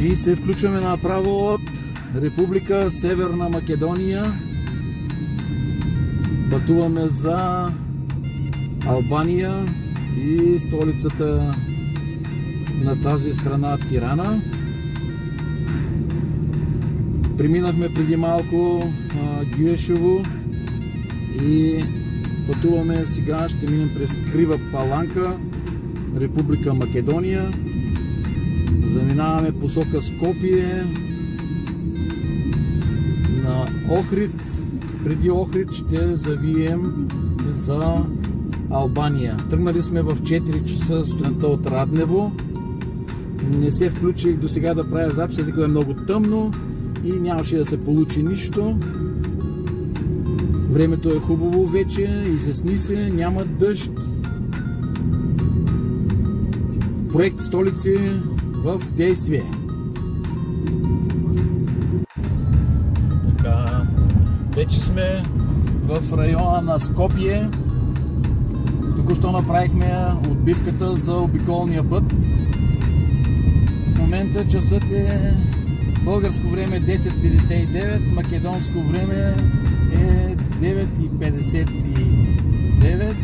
И се включваме направо от Република Северна Македония. Пътуваме за Албания и столицата на тази страна Тирана. Преминахме преди малко Гюешево и пътуваме сега, ще минем през Крива Паланка, Република Македония. Заминаваме посока Скопие на Охрид. Преди Охрид ще завием за Албания. Тръгнали сме в 4 часа сутринта от Раднево. Не се включих до сега да правя запис, тъй като е много тъмно и нямаше да се получи нищо. Времето е хубаво вече, изясни се, няма дъжд. Проект Столици в действие. Така, вече сме в района на Скопие. Току-що направихме отбивката за обиколния път. В момента часът е българско време 10:59, македонско време е 9:59.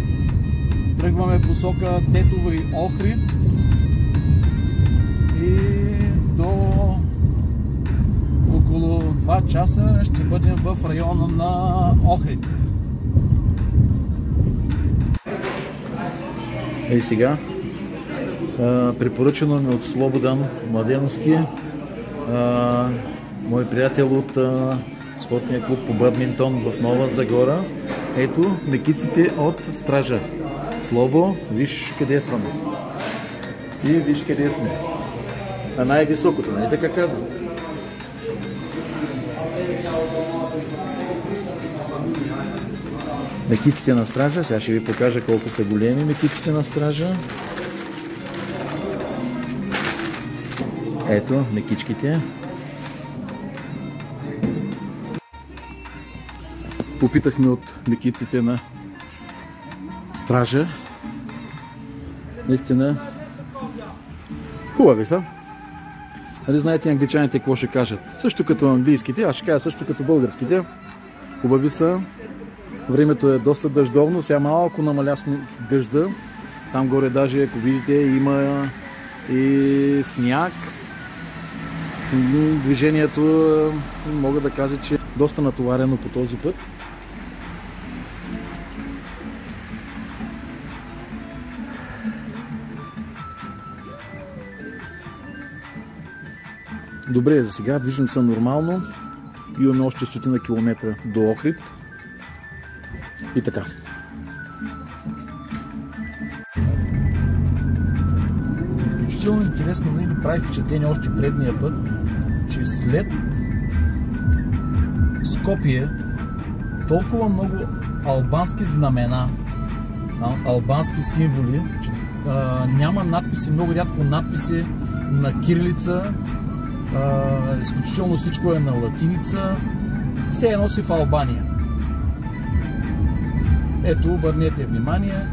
Тръгваме посока Тетово и Охрид и до около 2 часа ще бъдем в района на Охрид. И сега препоръчено ми от Слободан Младеновски, мой приятел от спортния клуб по бадминтон в Нова Загора. Ето мекиците от Стража. Слобо, виж къде съм. Ти виж къде сме. На най-високото, не така казвам. Мекиците на Стража, сега ще ви покажа колко са големи мекиците на Стража. Ето мекичките. Попитахме от мекиците на Стража. Наистина хубави са. Нали знаете англичаните какво ще кажат? Също като английските, аз ще кажа също като българските. Хубави са. Времето е доста дъждовно, сега малко намаля дъжда. Там горе даже, ако видите, има и сняг. Движението мога да кажа, че е доста натоварено по този път. Добре, за сега движим се нормално. Имаме още 100 километра до Охрид. И така. Изключително интересно ми прави впечатление още предния път, че след Скопие толкова много албански знамена, албански символи, няма надписи, много рядко надписи на кирилица, изключително всичко е на латиница, все едно си в Албания. Ето, обърнете внимание,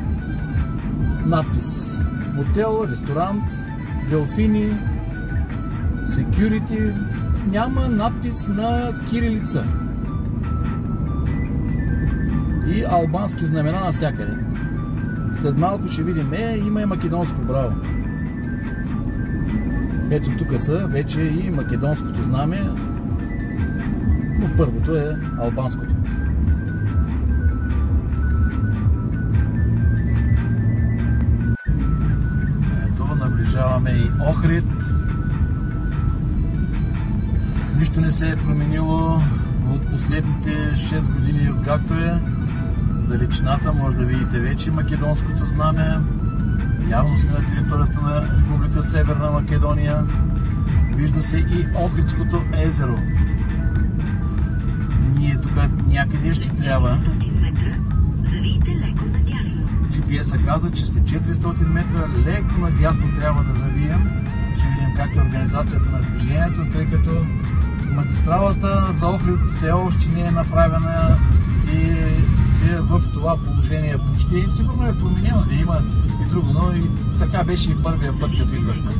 надпис хотел, ресторант, Делфини, security, няма надпис на кирилица и албански знамена навсякъде. След малко ще видим, има и македонско, браво. Ето тук са вече и македонското знаме, но първото е албанското. Наближаваме и Охрид. Нищо не се е променило от последните 6 години, откакто е. Далечината може да видите вече македонското знаме. Явно сме на територията на Република Северна Македония. Вижда се и Охридското езеро. Ние тук някъде ще трябва. GPS-а каза, че след 400 метра леко надясно трябва да завием. Ще видим как е организацията на движението, тъй като магистралата за Охрид все още не е направена и си е в това положение почти. Сигурно е променено да има и друго, но и така беше и първия път, като идвахме.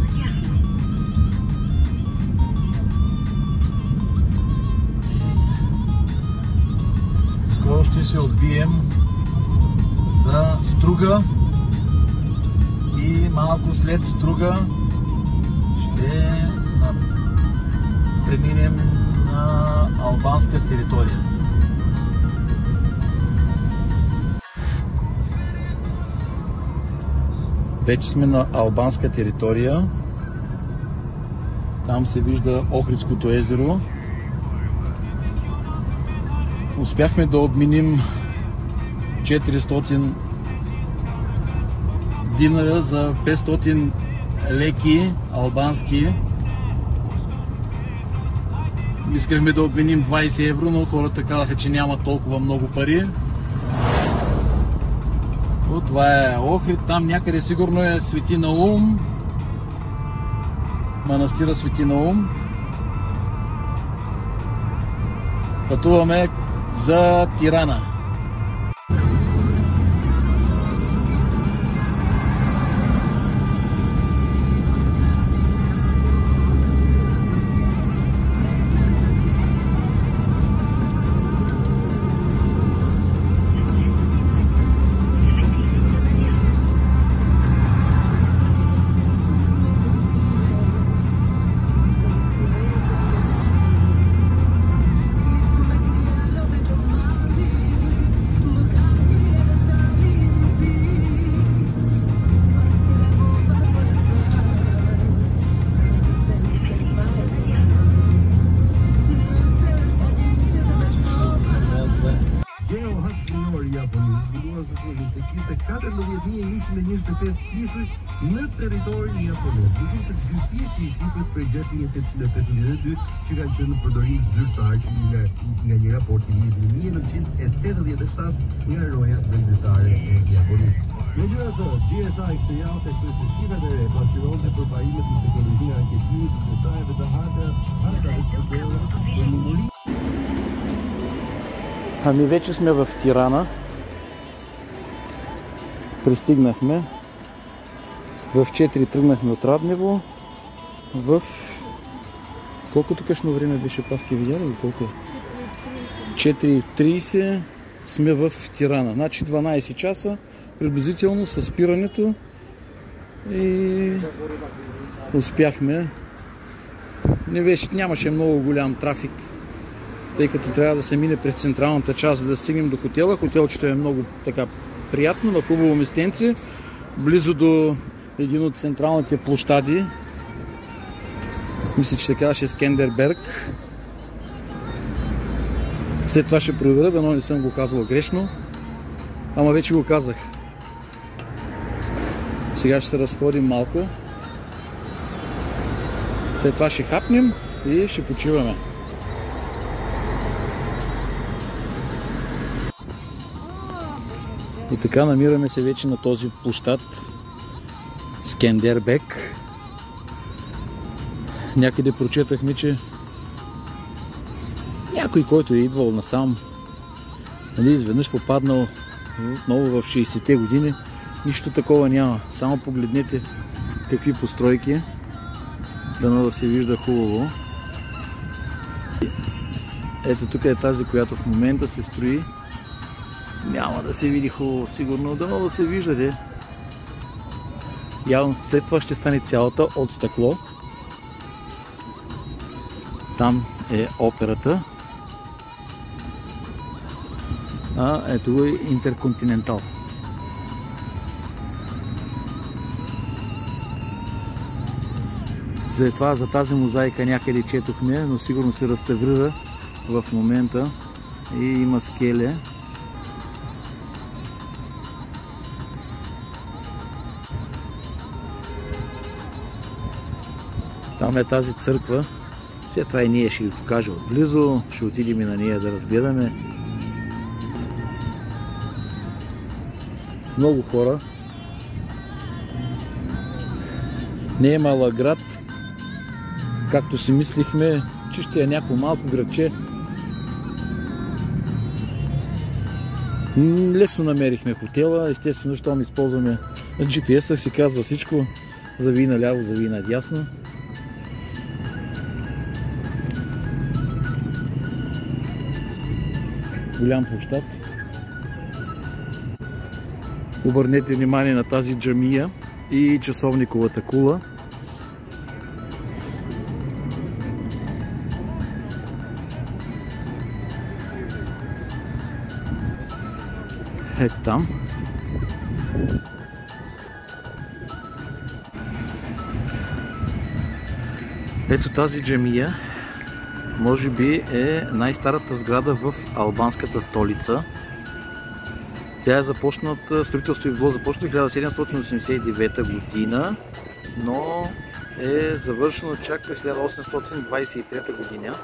ще се отбием за Струга и малко след Струга ще преминем на албанска територия. Вече сме на албанска територия. Там се вижда Охридското езеро. Успяхме да обменим 400 динара за 500 леки албански. Искахме да обменим 20 евро, но хората казаха, че няма толкова много пари. Това е Охрид, там някъде сигурно е Свети Наум, манастира Свети Наум. Пътуваме за Тирана. në territorin japonez. Ishte dyshimi i shipës për 6852 që kanë qenë në përdorim zyrtar nga një raport i vitit 1987 nga roja vendetare e Japonisë. Megjithatë, DSA këtë javë teksoi se shifrat e re pasioronte për parimet në teknologjinë e arketimit të detajeve të harta. Ами вече сме в Тирана. Пристигнахме. В 4 тръгнахме от Раднево. В... Колко тукашно време беше, Павки, видя ли? Колко е? 4:30 сме в Тирана. Значи 12 часа приблизително със спирането и успяхме. Нямаше много голям трафик, тъй като трябва да се мине през централната част, за да стигнем до хотела. Хотелчето е много така приятно, на хубаво местенце, близо до един от централните площади. Мисля, че се казваше Скендерберг. След това ще проверя, но не съм го казал грешно. Ама вече го казах. Сега ще се разходим малко. След това ще хапнем и ще почиваме. И така намираме се вече на този площад Скендербек. Някъде прочетахме, че някой, който е идвал насам, изведнъж попаднал отново в 60-те години, нищо такова няма. Само погледнете какви постройки, дано да се вижда хубаво. Ето тук е тази, която в момента се строи. Няма да се види хубаво, сигурно, дано да се виждате. Явно след това ще стане цялата от стъкло. Там е операта. А ето го е Интерконтинентал. След това за тази мозайка някъде четохме, но сигурно се реставрира в момента и има скеле. Там е тази църква. След това и ние ще ви покажа отблизо. Ще отидем и на нея да разгледаме. Много хора. Не е малък град. Както си мислихме, че ще е някакво малко градче. Лесно намерихме хотела. Естествено, щом използваме GPS-а, си казва всичко. Зави наляво, зави надясно. Голям площад. Обърнете внимание на тази джамия и часовниковата кула. Ето там. Ето тази джамия може би е най-старата сграда в албанската столица. Тя е започната, строителството е било започнато в 1789 година, но е завършено чак през 1823 година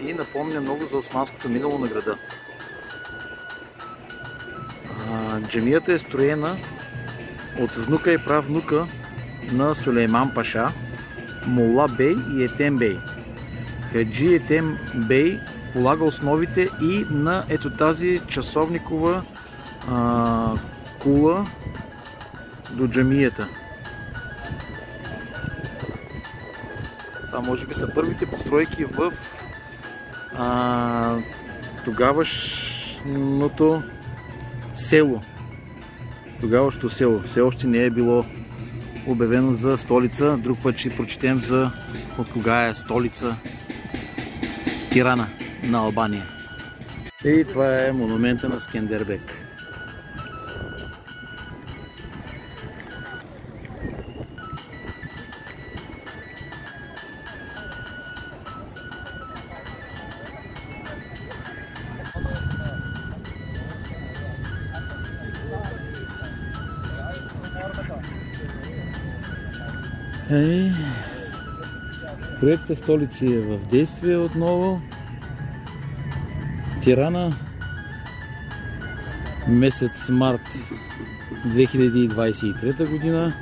и напомня много за османското минало на града. Джамията е строена от внука и правнука на Сулейман Паша, Мола бей и Етем бей. Хаджи Етем бей полага основите и на ето тази часовникова кула до джамията. Това може би са първите постройки в тогавашното село. Тогавашното село все още не е било обявено за столица. Друг път ще прочетем за от кога е столица Тирана на Албания. И това е монумента на Скендербек. Проектът столици е в действие отново. Тирана, месец март 2023 година.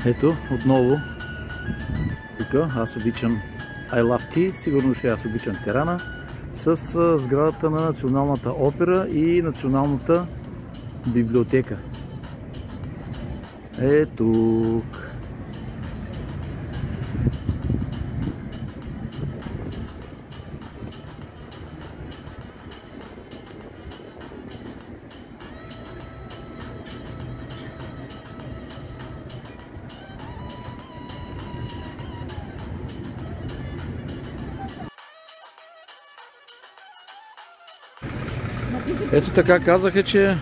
Ето, отново. Тук аз обичам I Love Tea, сигурно ще аз обичам Тирана, с сградата на Националната опера и Националната библиотека. Е тук. Ето така казаха, че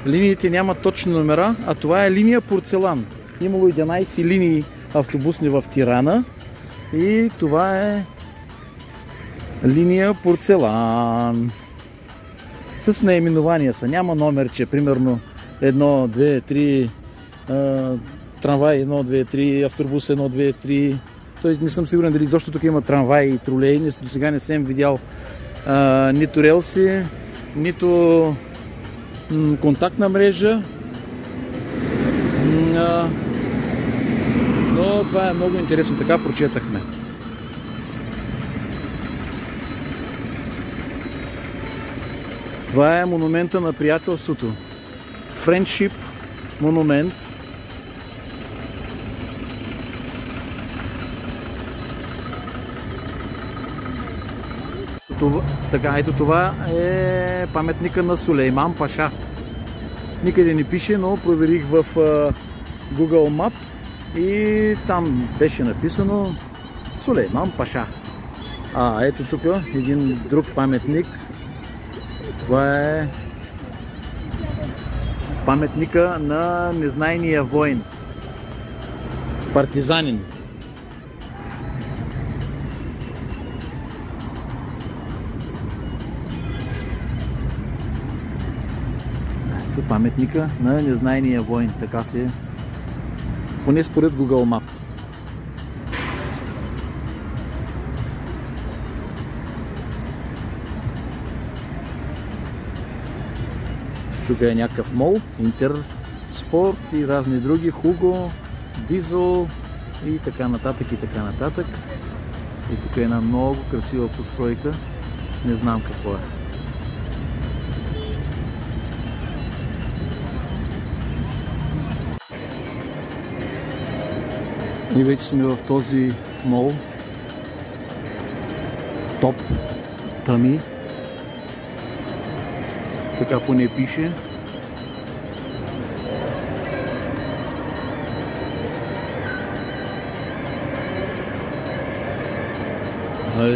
линиите нямат точни номера, а това е линия Порцелан. Имало 11 линии автобусни в Тирана и това е линия Порцелан. С наименования са. Няма номерче, примерно 1, 2, 3, трамвай 1, 2, 3, автобус 1, 2, 3. Той не съм сигурен дали изобщо тук има трамвай и тролей. До сега не съм видял нито релси, нито контактна мрежа, но това е много интересно, така прочетахме. Това е монумента на приятелството. Friendship монумент. Така, ето това е паметника на Сулейман Паша. Никъде не пише, но проверих в Google Map и там беше написано Сулейман Паша. Ето тук един друг паметник. Това е паметника на незнайния воин. Партизанин. Паметника на незнайния воин. Така се, поне според Google Map. Тук е някакъв мол, Интерспорт и разни други, Хуго, Дизел и така нататък и така нататък. И тук е една много красива постройка. Не знам какво е. И вече сме в този мол. Топ Тами. Така поне пише.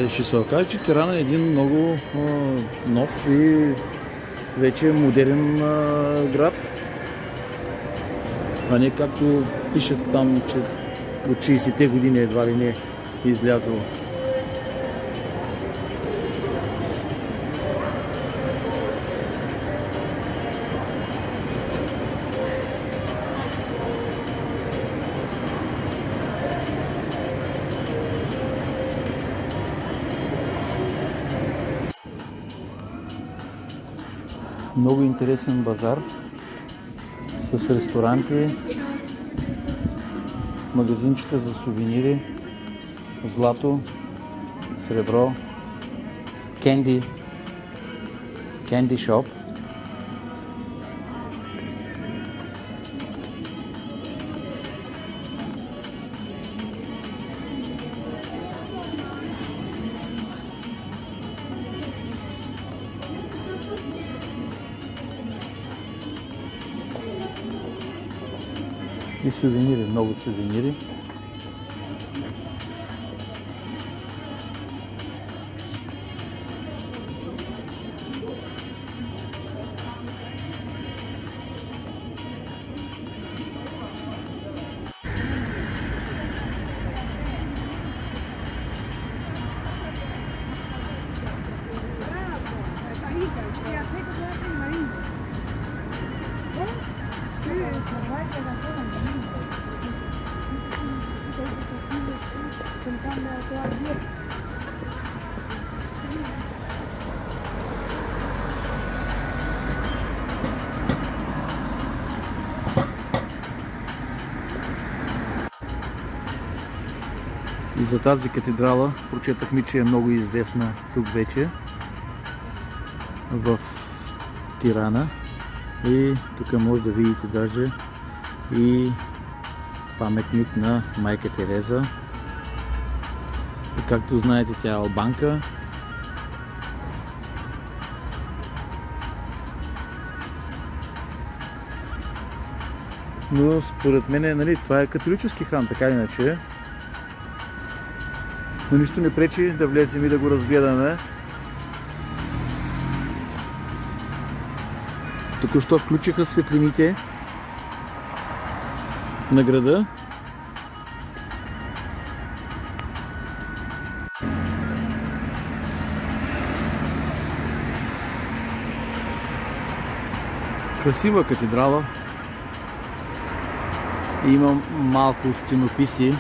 Ще се окаже, че Тирана е един много нов и вече модерен град. А не както пишат там, че от 60-те години едва ли не е излязъл. Много интересен базар с ресторанти, магазинчета за сувенири, злато, сребро, кенди шоп. И сувенири, много сувенири. И за тази катедрала прочетахме, че е много известна тук вече в Тирана. И тук може да видите даже и паметник на майка Тереза. И както знаете, тя е албанка. Но според мен, нали, това е католически храм, така или иначе. Но нищо не пречи да влезем и да го разгледаме. Току-що включиха светлините на града. Красива катедрала. Има малко стенописи.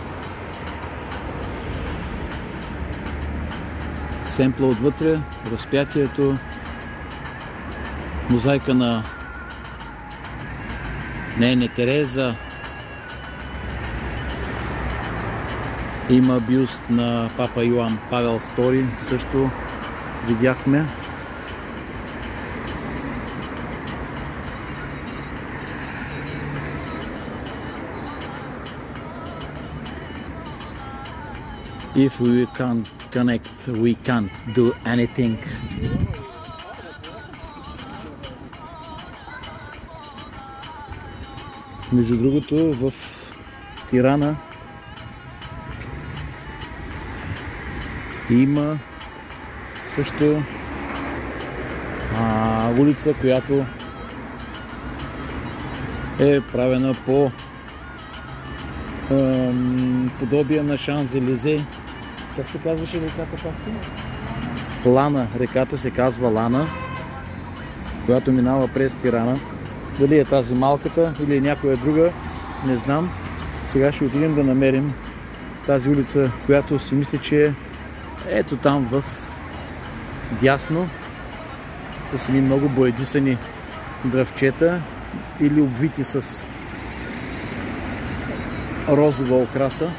Семпла отвътре, разпятието, мозайка на Нейна Тереза. Има бюст на папа Йоан Павел II, също видяхме. If we can't connect, we can't do anything. Между другото, в Тирана има също улица, която е правена по подобие на Шанзелизе. Как се казваше реката, Павко? Лана. Реката се казва Лана, която минава през Тирана. Дали е тази малката или някоя друга, не знам. Сега ще отидем да намерим тази улица, която си мисля, че е ето там в дясно. С едни много боядисани дръвчета или обвити с розова окраса.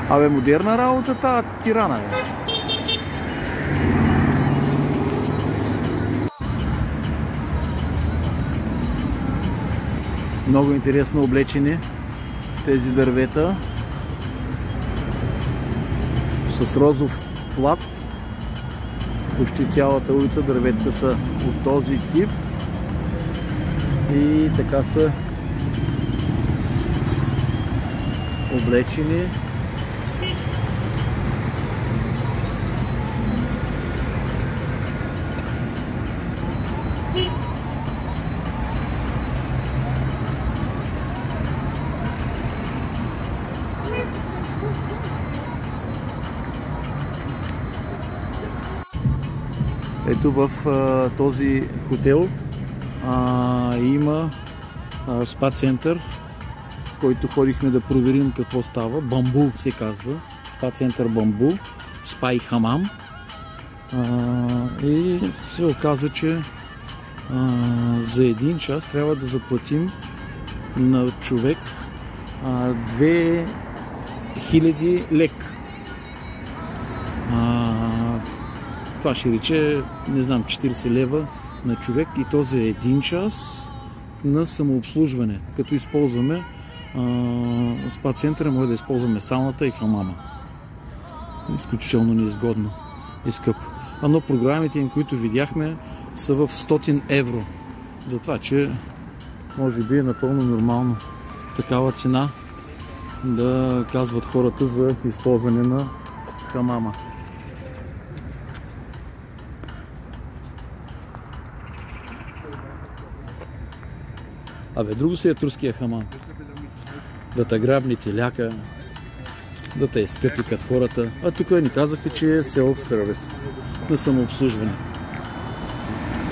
Абе, модерна работа тази Тирана е. Много интересно облечени тези дървета с розов плат. Почти цялата улица дърветата са от този тип и така са облечени. Ето в този хотел има спа център, който ходихме да проверим какво става. Бамбу се казва. Спа център Бамбу, спа и хамам. И се оказа, че за 1 час трябва да заплатим на човек 2000 лек. Това ще рече, не знам, 40 лева на човек, и то за 1 час на самообслужване. Като използваме спа центъра, може да използваме сауната и хамама. Изключително неизгодно и скъпо. Но програмите им, които видяхме, са в 100 евро. Затова, че може би е напълно нормално такава цена да казват хората за използване на хамама. Абе, друго си е турския хамам. Да те грабни теляка, да те изкъпи като хората. А тук ни казаха, че е self-service, на самообслужване.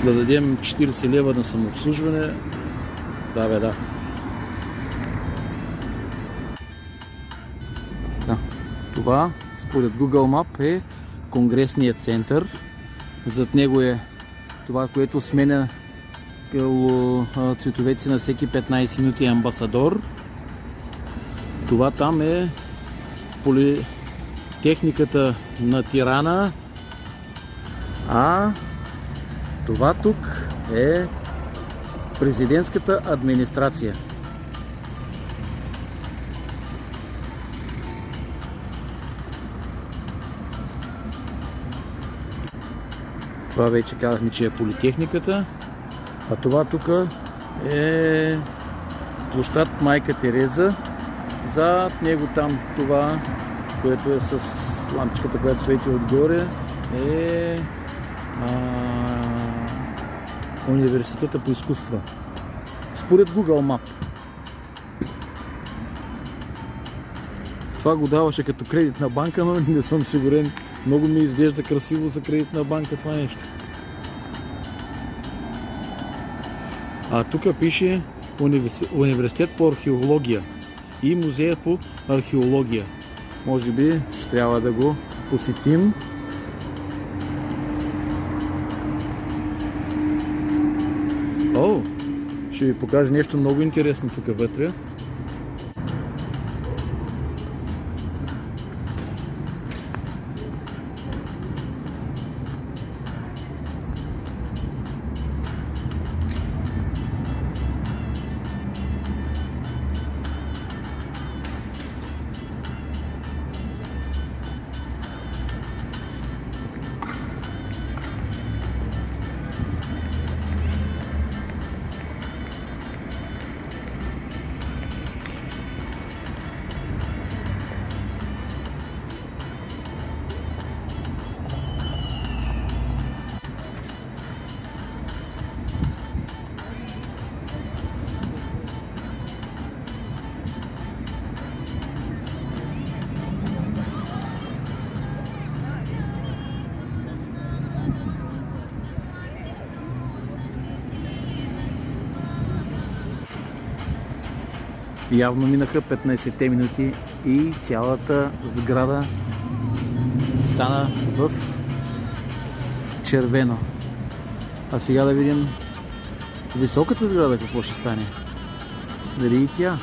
Да дадем 40 лева на самообслужване. Да, бе, да. Това, според Google Map, е конгресният център. Зад него е това, което сменя цветовете на всеки 15 минути амбасадор. Това там е политехниката на Тирана, а това тук е президентската администрация. Това вече казахме, че е политехниката, а това тук е площад Майка Тереза. Зад него там това, което е с лампичката, която свети отгоре, е университета по изкуства. Според Google Map. Това го даваше като кредитна банка, но не съм сигурен. Много ми изглежда красиво за кредитна банка това нещо. А тук пише университет по археология и музея по археология. Може би ще трябва да го посетим. О, ще ви покажа нещо много интересно тук вътре. Явно минаха 15 минути и цялата сграда стана в червено. А сега да видим високата сграда какво ще стане. Дали и тя?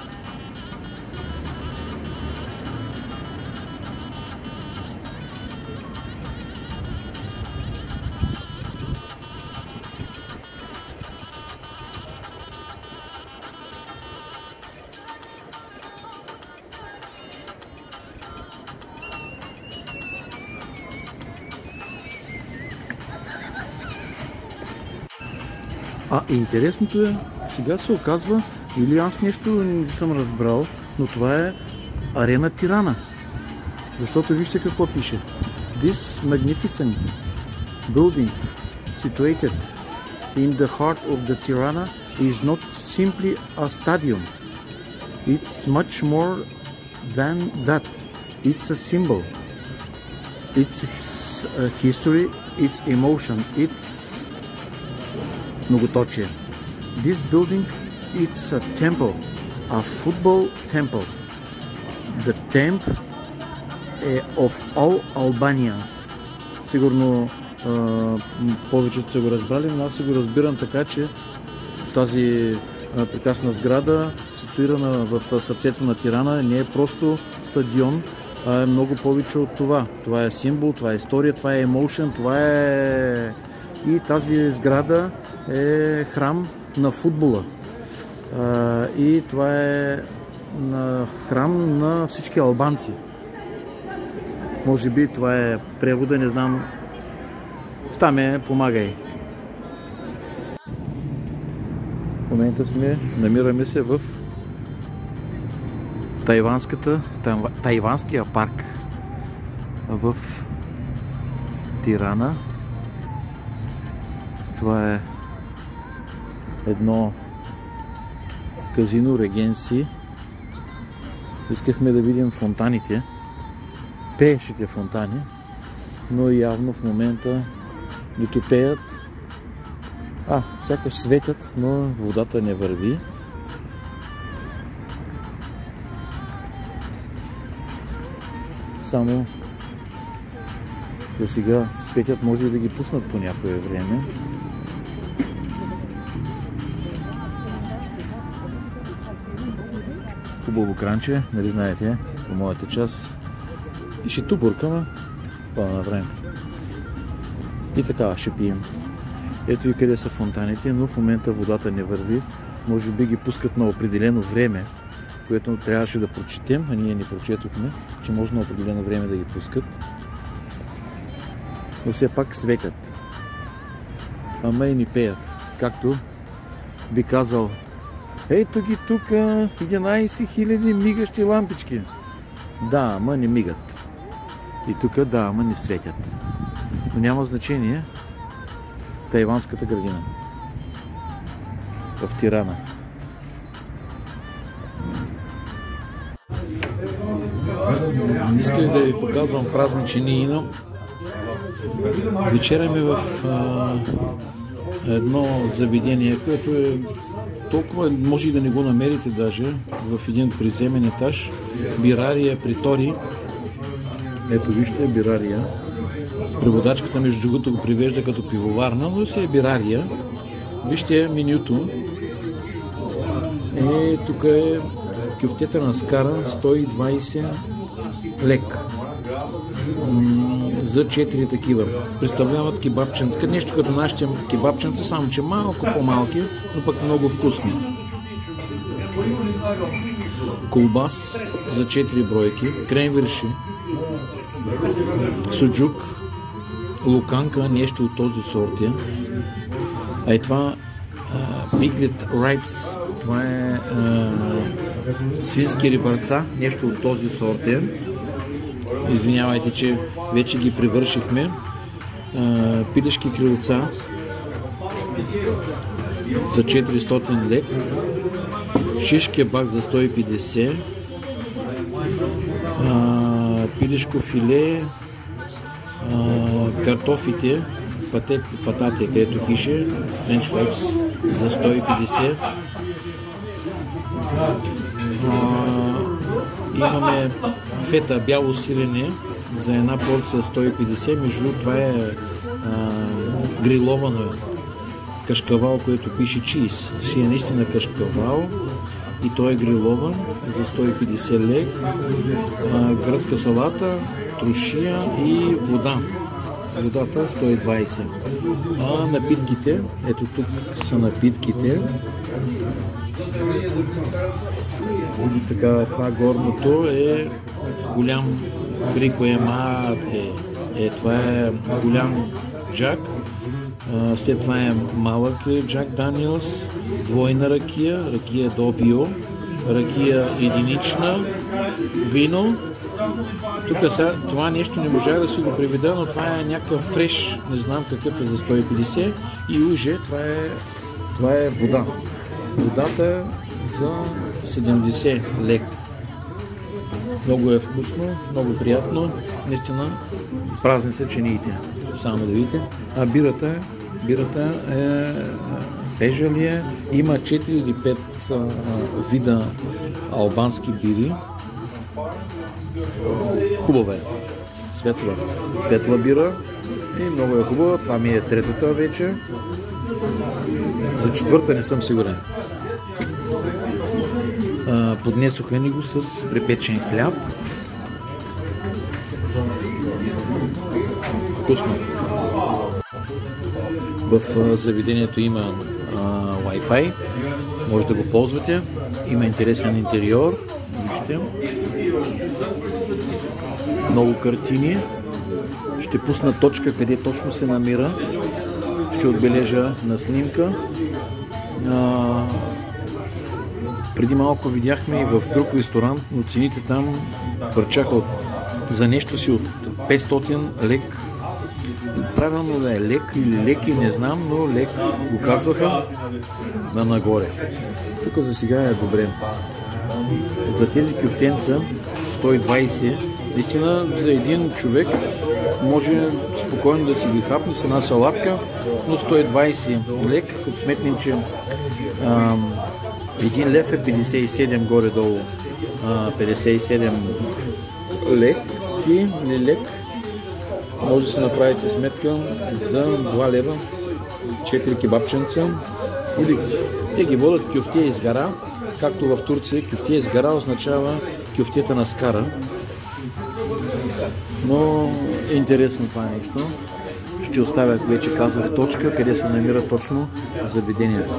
Интересното е, сега се оказва, или аз нещо не съм разбрал, но това е арена Тирана. Защото вижте какво пише. This magnificent building situated in the heart of the Tirana is not simply a stadium. It's much more than that. It's a symbol. Its history its emotion, its многоточие. This building, it's a temple, a football temple. The temple of all Albanians. Сигурно повечето са го разбрали, но аз си го разбирам така, че тази прекрасна сграда, ситуирана в сърцето на Тирана, не е просто стадион, а е много повече от това. Това е символ, това е история, това е емоушен, това е... И тази сграда е храм на футбола. И това е храм на всички албанци. Може би това е превода, не знам. Стаме, помагай. В момента намираме се в Тайванския парк в Тирана. Това е едно казино Регенси. Искахме да видим фонтаните, пеещите фонтани, но явно в момента нито пеят, сякаш светят, но водата не върви. Само за сега светят, може да ги пуснат по някое време. Хубаво кранче, нали знаете, по моята част. Пише Тубурка, това направим. И така ще пием. Ето и къде са фонтаните, но в момента водата не върви. Може би ги пускат на определено време, което трябваше да прочетем, а ние не прочетохме, че може на определено време да ги пускат. Но все пак светят. Ама и ни пеят. Както би казал: ето ги тук 11 000 мигащи лампички. Да, ама не мигат. И тук да, ама не светят. Но няма значение. Тайванската градина в Тирана. Исках да ви показвам празничени, но вечеряме в едно заведение, което е толкова, може и да не го намерите даже, в един приземен етаж. Бирария Притори. Ето вижте, бирария. Преводачката между другото го привежда като пивоварна, но си е бирария. Вижте менюто. Тук е кюфтета на скара, 120 лек. За 4 такива. Представляват кебабченца. Нещо като нашите кебабченца, само че малко по-малки, но пък много вкусни. Колбас за 4 бройки, кренвирши, суджук, луканка, нещо от този сорт е. А и това пиглет райпс, това е свински рибарца, нещо от този сорт е. Извинявайте, че вече ги привършихме. Пилешки крилца за 400 лек, шиш кебаб за 150, пилешко филе, картофите, патати, където пише French fries за 150. Имаме фета бяло сирене за една порция 150. Между другото това е гриловано кашкавал, което пише чиз. Си е наистина кашкавал и той е грилован за 150 лек. Гръцка салата, трошия и вода. Водата 120. Напитките, ето тук са напитките. И така, това горното е голям крико това е голям джак. След това е малък Джак Даниелс, двойна ракия Добио, ракия единична, вино. Тук това нещо не можах да си го приведа, но това е някакъв фреш, не знам какъв е, за 150. И уже това е вода. Водата за 70 лек. Много е вкусно, много приятно. Наистина, празни са чиниите. Само да видите. А бирата е бежалие. Има 4 или 5 вида албански бири. Хубава е. Светла бира. И много е хубава. Това ми е третата вече. За четвърта не съм сигурен. Поднесоха ни го с препечен хляб. Вкусно. В заведението има Wi-Fi. Може да го ползвате. Има интересен интериор. Вижте. Много картини. Ще пусна точка къде точно се намира. Ще отбележа на снимка. Преди малко видяхме и в друг ресторант, но цените там върчаха за нещо си от 500 лек. Правилно да е лек или леки, не знам, но лек го казваха на нагоре. Тук за сега е добре. За тези кюфтенца 120, наистина за един човек може спокойно да си ги хапне с една салатка, но 120 лек, като сметнем, че 1 лев е 57 горе-долу, 57 лек или лек. Може да си направите сметка за 2 лева 4 кебабченца. Или те ги водят кюфтия из гара, както в Турция. Кюфтия из гара означава кюфтета на скара. Но е интересно това нещо. Ще оставя, вече казах, точка, къде се намира точно заведението.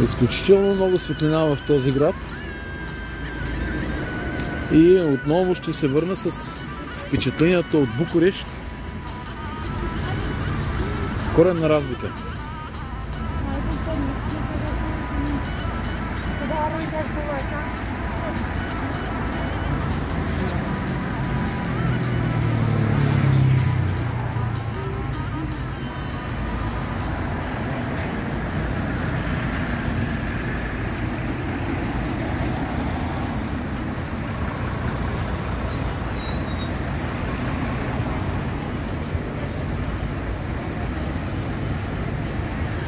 Изключително много светлина в този град. И отново ще се върна с впечатленията от Букурещ. Коренна разлика.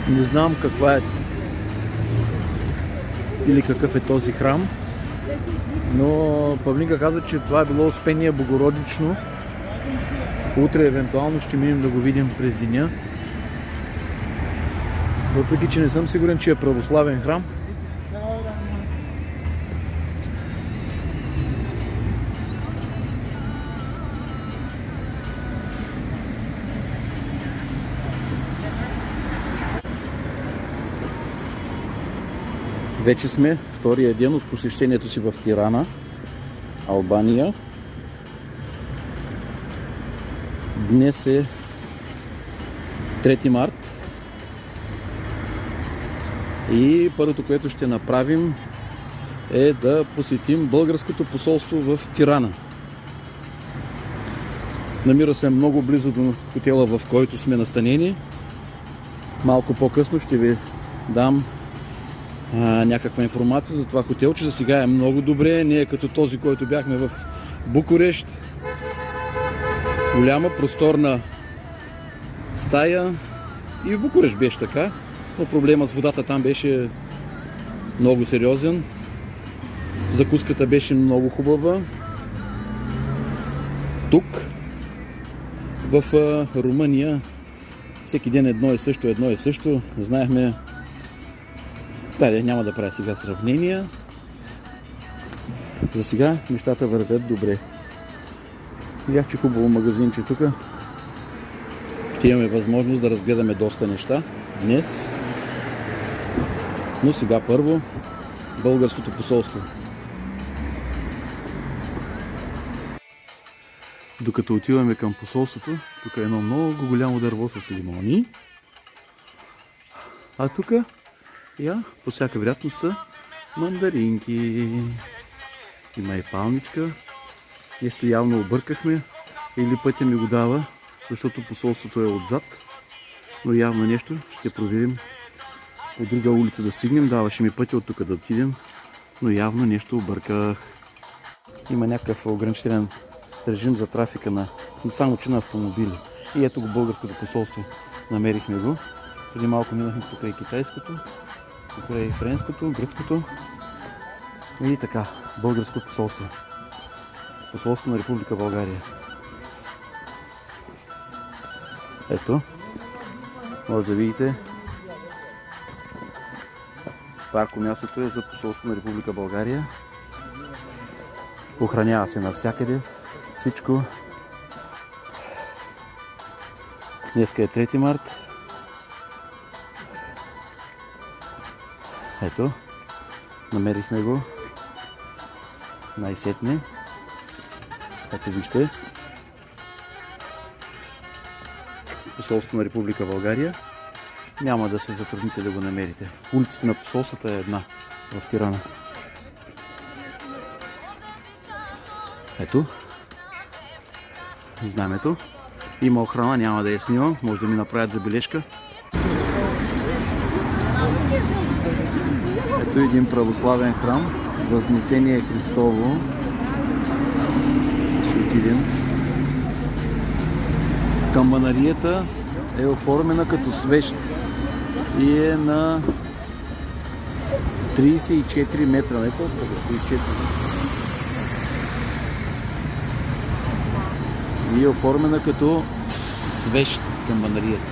Не знам каква е или какъв е този храм, но Павлинка каза, че това е било Успение Богородично. Утре евентуално ще минем да го видим през деня. Въпреки че не съм сигурен, че е православен храм. Вече сме втория ден от посещението си в Тирана, Албания. Днес е 3 март и първото, което ще направим, е да посетим българското посолство в Тирана. Намира се много близо до хотела, в който сме настанени. Малко по-късно ще ви дам някаква информация за това хотелче. За сега е много добре, не е като този, който бяхме в Букурещ. Голяма, просторна стая. И в Букурещ беше така, но проблема с водата там беше много сериозен. Закуската беше много хубава. Тук в Румъния всеки ден едно и също. Знаехме. Няма да правя сега сравнения. За сега нещата вървят добре. Видях, че хубаво магазинче тук. Ще имаме възможност да разгледаме доста неща днес. Но сега първо българското посолство. Докато отиваме към посолството, тук е едно много голямо дърво с лимони. А тук, по всяка вероятност са мандаринки. Има и палничка. Нещо явно объркахме. Или пътя ми го дава, защото посолството е отзад. Но явно нещо ще проверим. По друга улица да стигнем. Даваше ми пътя от тук да отидем. Но явно нещо обърках. Има някакъв ограничителен режим за трафика на само че на автомобили. И ето го българското посолство. Намерихме го. Преди малко минахме покрай китайското, покрай френското, гръцкото. И така, българско посолство. Посолство на Република България. Ето, може да видите. Паркомястото е за посолство на Република България. Охранява се навсякъде. Всичко. Днеска е 3 март. Ето, намерихме го. Най-сетне. Ето вижте. Посолство на Република България. Няма да се затрудните да го намерите. Улицата на посолствата е една в Тирана. Ето. Знамето. Има охрана, няма да я снимам. Може да ми направят забележка. Ето един православен храм. Възнесение Христово. Ще отидем. Камбанарията е оформена като свещ и е на 34 метра. Не толкова, 34. И е оформена като свещ камбанарията.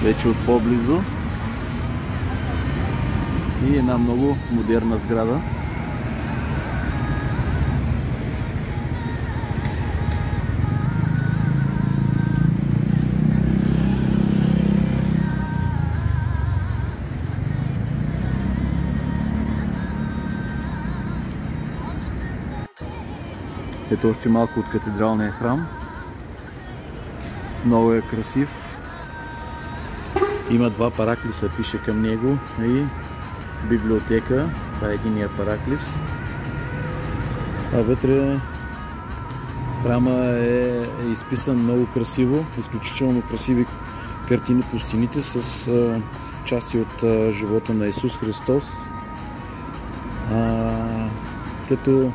Вече от по-близо и една много модерна сграда. Ето още малко от катедралния храм. Много е красив. Има 2 параклиса, пише към него, и библиотека. Това е единия параклис. А вътре храма е изписан много красиво, изключително красиви картини по стените с части от живота на Исус Христос. Като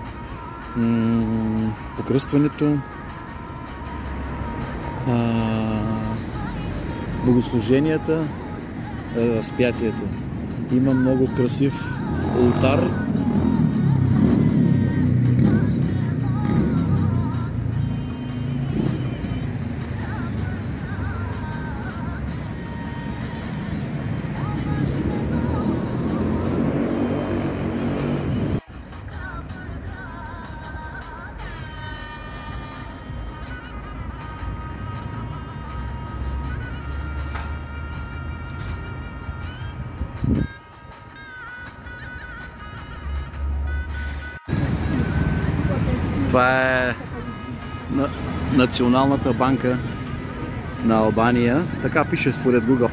покръстването, богослуженията, разпятието. Има много красив олтар. Това е Националната банка на Албания. Така пише според Google.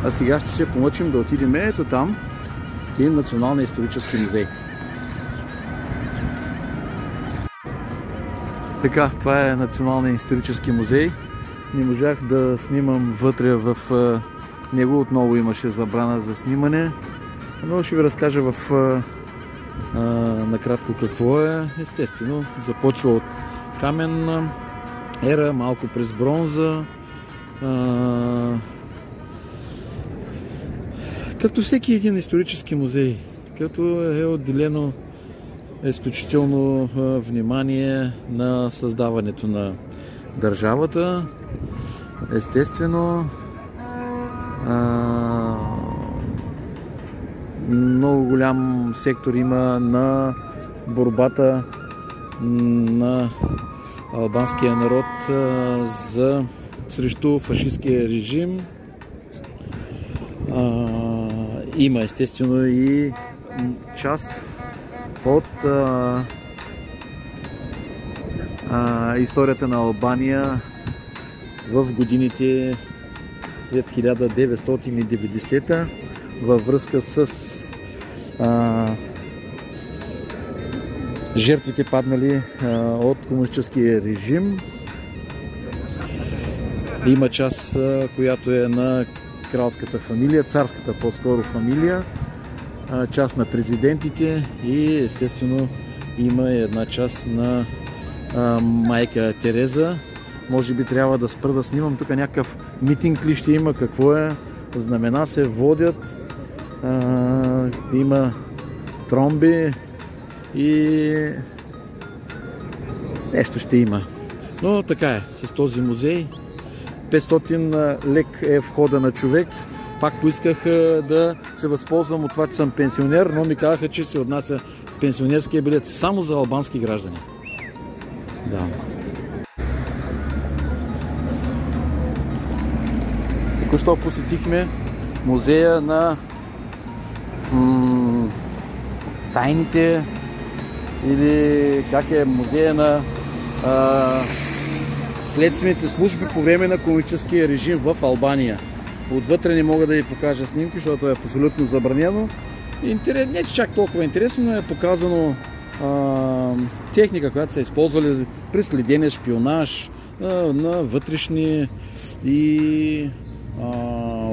А сега ще се помъчим да отидем ето там, към Националния исторически музей. Така, това е Националния исторически музей. Не можах да снимам вътре в него. Отново имаше забрана за снимане. Но ще ви разкажа накратко какво е. Естествено, започва от каменна ера, малко през бронза. Като всеки един исторически музей, като е отделено изключително внимание на създаването на държавата. Естествено, много голям сектор има на борбата на албанския народ срещу фашистския режим. Има естествено и част от историята на Албания в годините след 1990 във връзка с жертвите паднали от комунистическия режим. Има част, която е на кралската фамилия, царската по-скоро фамилия, част на президентите и естествено има една част на майка Тереза. Може би трябва да спра да снимам. Тук някакъв митинг ли ще има, какво е? Знамена се водят, има тромби и нещо ще има. Но така е с този музей. 500 лек е входа на човек. Пак поисках да се възползвам от това, че съм пенсионер, но ми казаха, че се отнася пенсионерския билет само за албански граждани. Да. Току-що посетихме музея на тайните, или как е, музея на следствените служби по време на комунистическия режим в Албания. Отвътре не мога да ви покажа снимки, защото е абсолютно забранено. Не че чак толкова интересно, но е показано техника, която са използвали при следение, шпионаж на вътрешни и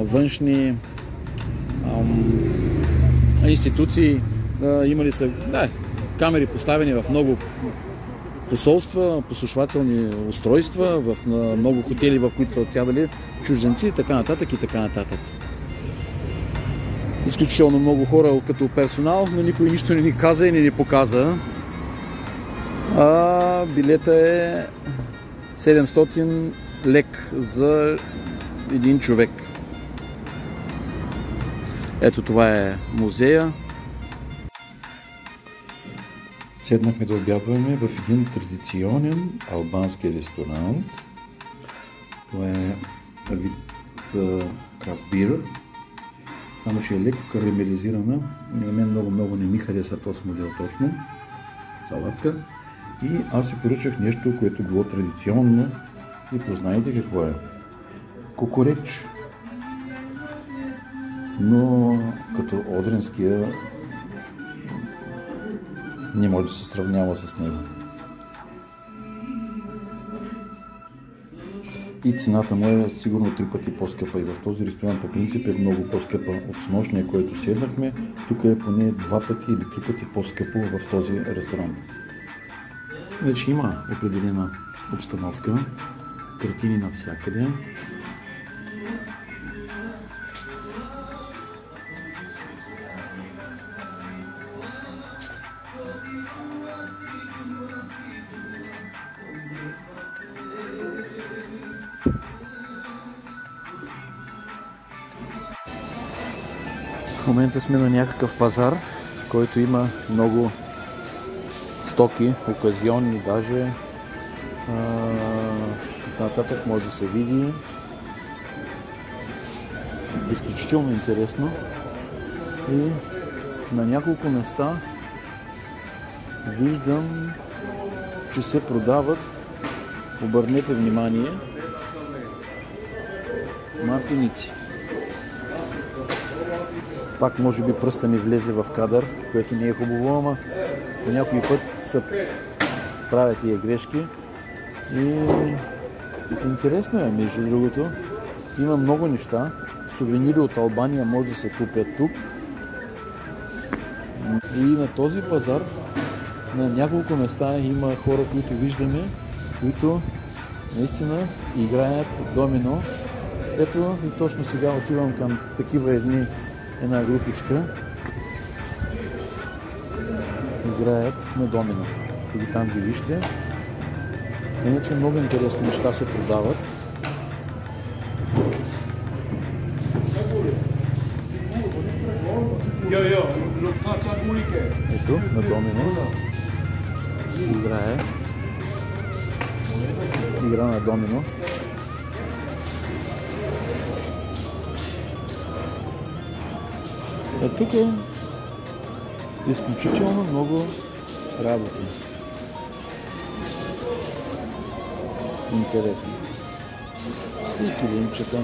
външни институции. Имали са камери поставени в много посолства, послушвателни устройства, в много хотели, в които са отсядали чужденци и така нататък и така нататък. Изключително много хора като персонал, но никой нищо не ни каза и не ни показа. Билета е 700 лек за един човек. Ето това е музея. Седнахме да обядваме в един традиционен албански ресторант. Това е вид крафт бир, само че е леко карамелизирана. На мен много не ми хареса този модел точно. Салатка. И аз си поръчах нещо, което било традиционно и познайте какво е. Кукуреч. Но като одринския не може да се сравнява с него. И цената му е сигурно 3 пъти по-скъпа. И в този ресторант по принцип е много по-скъпа от снощния, който седнахме. Тук е поне 2 пъти или 3 пъти по-скъпо в този ресторант. Вече има определена обстановка, картини навсякъде. В момента сме на някакъв пазар, в който има много стоки, оказионни даже. Нататък може да се види. Изключително интересно. И на няколко места виждам, че се продават, обърнете внимание, мартиници. Пак може би пръста ми влезе в кадър, което не е хубаво, ама по някой път се правят тия грешки. И интересно е, между другото. Има много неща. Сувенири от Албания може да се купят тук. И на този пазар на няколко места има хора, които виждаме, които наистина играят домино. Ето и точно сега отивам към такива една групичка. Играят на домино. Тук там ги вижте. Иначе много интересни неща се продават. Ето, на домино се играе. Игра на домино. А тук изключително много работи. Интересно. И килимчета.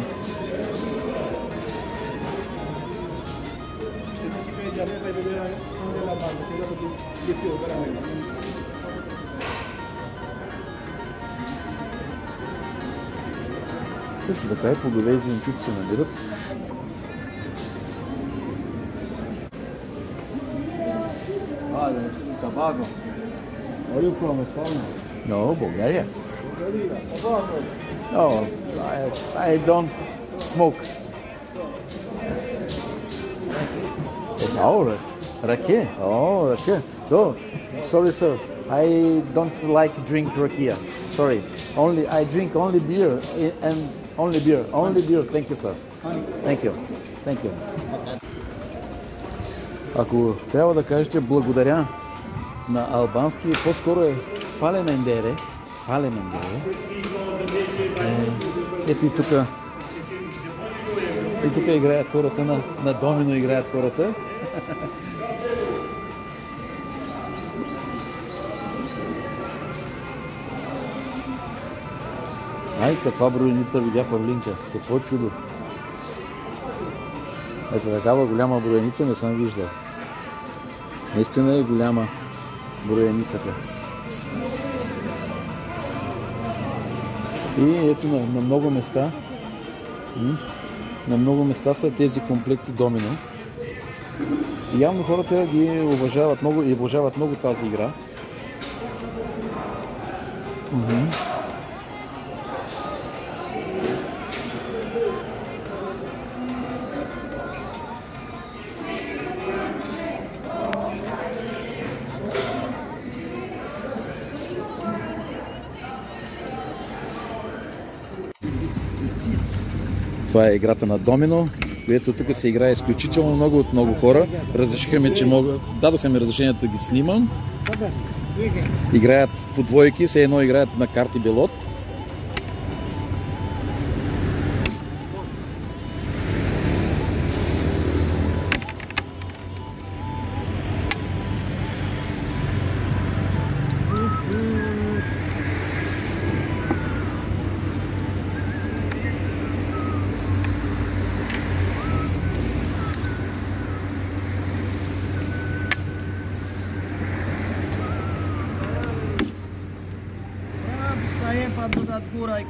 Също така и плодове и зеленчуци се набират. Tobago. Where are you from, Estonia? No, Bulgaria. No, I don't smoke. Oh, rakia. Oh, rakia. So, sorry, sir. I don't like drink rakia. Sorry. I drink only beer and only beer. Only beer. Thank you, sir. Thank you. Thank you. Ако трябва да кажете благодаря на албански, по-скоро е фалемендере. Ето и тук играят хората, на домино играят хората. Ай, каква броеница видя Павлинка. Какво чудо. Ето такава голяма броеница не съм виждал. Наистина е голяма броеницата. И ето на много места са тези комплекти домино. И явно хората ги уважават много и обожават много тази игра. Това е играта на домино, която тук се играе изключително много от много хора. Дадоха ми разрешението да ги снимам. Играят по двойки, все едно играят на карти белот.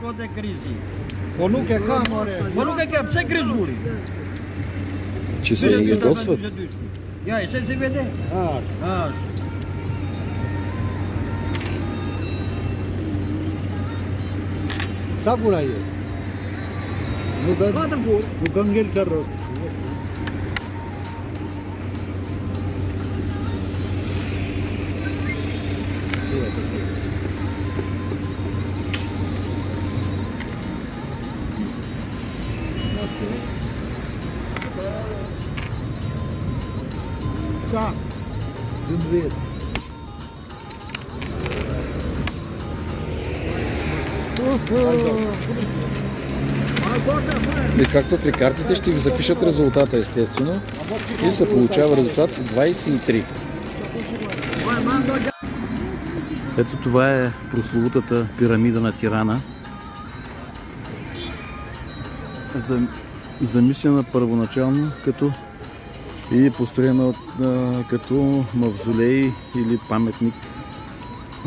Κότε κρίζει. Μόνο και ψε κρίζουρι. Че се ядосват. Я, се се веде. Сабура е. Ну гангел карро. И както при картите ще ви запишат резултата, естествено, и се получава резултат 23. Ето това е прословутата пирамида на Тирана. Замислена първоначално и построена като мавзолей или паметник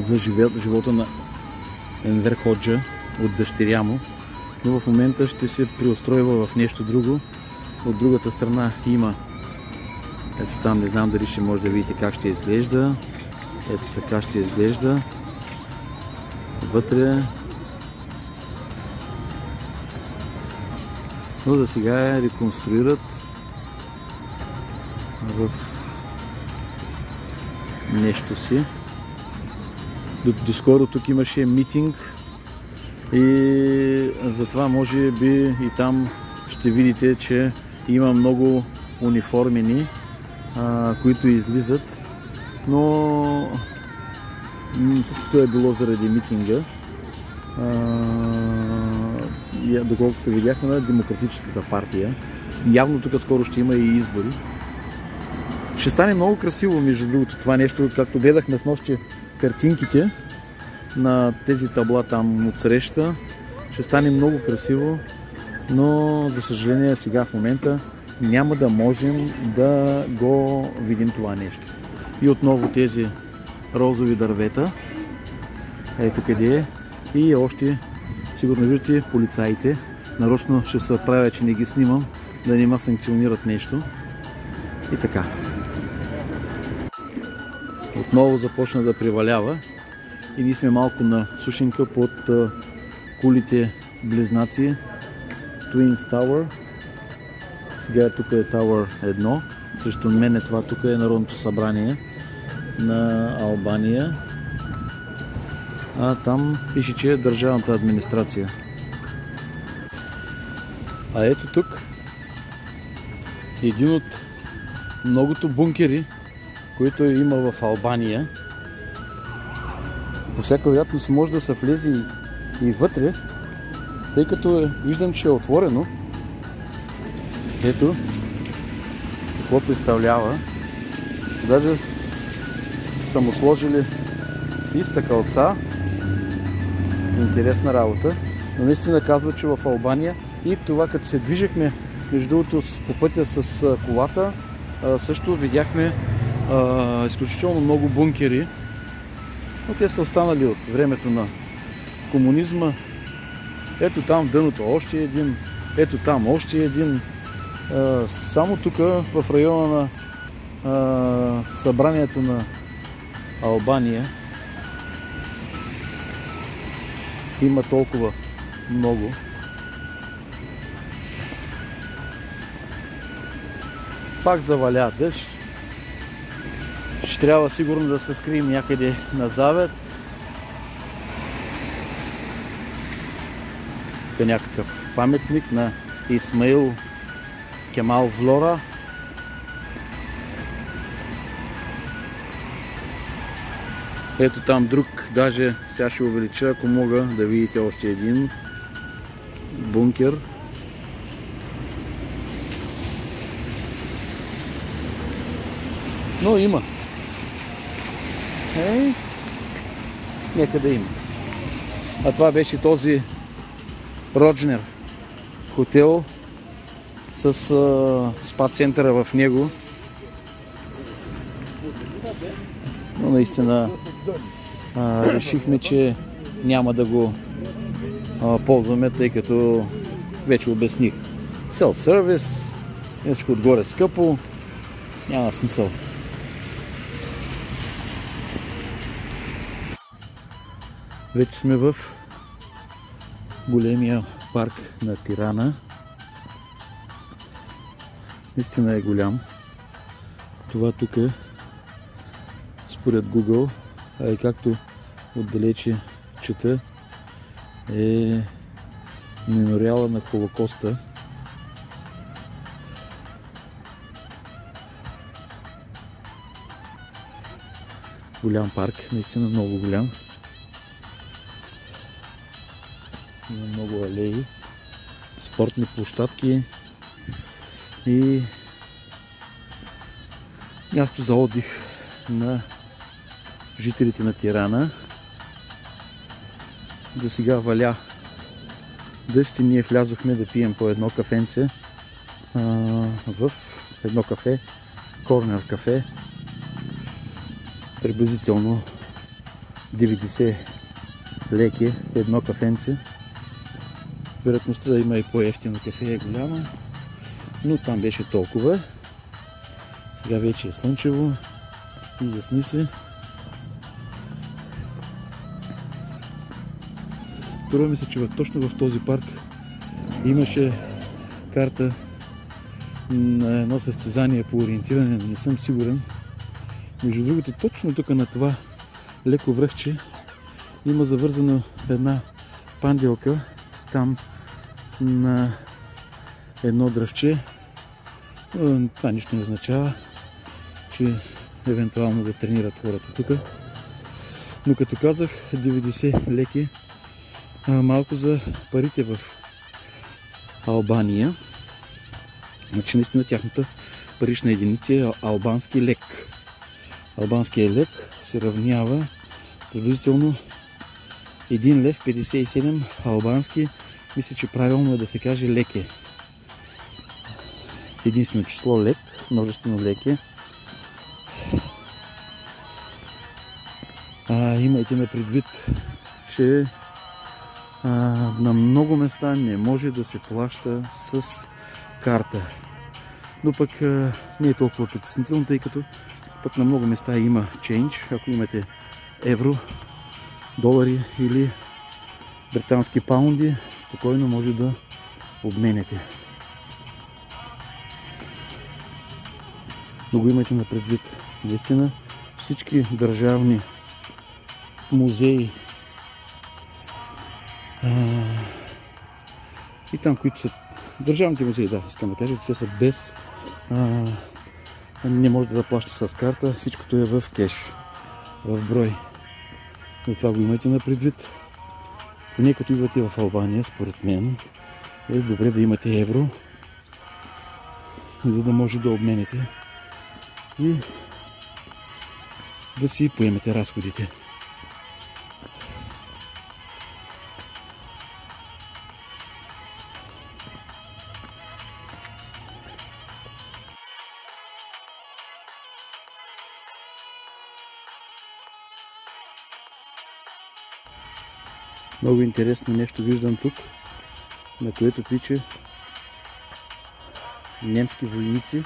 за живота на Енвер Ходжа от дъщеря му, но в момента ще се преустройва в нещо друго. От другата страна има, ето там, не знам дали ще може да видите как ще изглежда. Ето така ще изглежда вътре, но за сега я реконструират в нещо си. Доскоро тук имаше митинг и затова може би и там ще видите, че има много униформени, които излизат, но всичкото е било заради митинга. Доколкото видяхме на Демократическата партия. Явно тук скоро ще има и избори. Ще стане много красиво, между другото, това нещо, както гледахме с нощи картинките на тези табла там от среща. Ще стане много красиво, но за съжаление сега в момента няма да можем да го видим това нещо. И отново тези розови дървета. Ето къде е. И още, сигурно виждате, полицаите. Нарочно ще се правя, че не ги снимам, да не ма санкционират нещо. И така. Отново започна да привалява. И ние сме малко на сушенка под кулите близнаци. Twins Tower. Сега тук е Tower 1. Срещу мен това тук е Народното събрание на Албания. А там пише, че е държавната администрация. А ето тук един от многото бункери, които има в Албания. По всяка вероятност може да се влезе и вътре, тъй като виждам, че е отворено. Ето какво представлява. Даже са му сложили и стъкалца. Интересна работа. Но наистина казва, че в Албания и това като се движихме между другото по пътя с колата, също видяхме изключително много бункери. Но те са останали от времето на комунизма. Ето там в дъното още един. Ето там още един. Само тук в района на събранието на Албания има толкова много. Пак заваля дъжд. Ще трябва сигурно да се скрием някъде на завет. Тук е някакъв паметник на Исмаил Кемал Влора. Ето там друг, даже сега ще увелича, ако мога да видите още един бункер. Но има. Нека да има. А това беше този Роджнер хотел с спа центъра в него. Но наистина решихме, че няма да го ползваме, тъй като вече обясних. Self-service, нещо отгоре скъпо, няма смисъл. Вече сме в големия парк на Тирана. Наистина е голям. Това тук е според Google, а и както отдалече чета, е мемориала на Холокоста. Голям парк, наистина много голям. Има много алеи, спортни площадки и място за отдих на жителите на Тирана. До сега валя дъжд и ние влязохме да пием по едно кафенце в едно кафе, Корнер кафе. Приблизително 90 леки едно кафенце. Вероятността да има и по-евтино кафе е голяма, но там беше толкова. Сега вече е слънчево и засни се. Струва ми се, че точно в този парк имаше карта на едно състезание по ориентиране, но не съм сигурен. Между другото, точно тук на това леко връхче има завързана една панделка там на едно дръвче. Това нищо не означава, че евентуално да тренират хората тук. Но като казах, 90 леки, малко за парите в Албания. Значи наистина тяхната парична единица е албански лек. Албанският лек се равнява приблизително 1 лев 57 албански. Мисля, че правилно е да се каже леке. Единствено число лек, множествено леке. Имайте на предвид, че на много места не може да се плаща с карта. Но пък не е толкова притеснително, тъй като пък на много места има чейндж. Ако имате евро, долари или британски паунди, спокойно може да обменяте. Но го имайте на предвид. Наистина всички държавни музеи и там, които са държавните музеи, да, искам да кажа, че те са без не може да заплаща с карта, всичкото е в кеш, в брой. Затова го имайте на предвид. Поне като идвате в Албания, според мен, е добре да имате евро, за да може да обмените и да си поемете разходите. Много интересно нещо виждам тук, на което пише немски войници,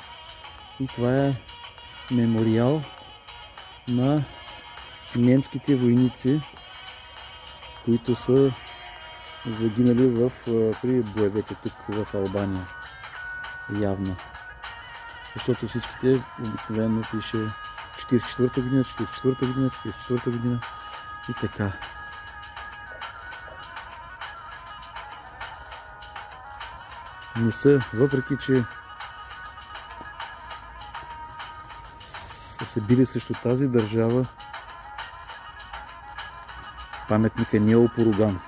и това е мемориал на немските войници, които са загинали при боевете тук в Албания. Явно. Защото всичките обикновено пише 44-та година, 44-та година, 44-та година и така. Не са, въпреки че са се били срещу тази държава, паметника не е опоруган.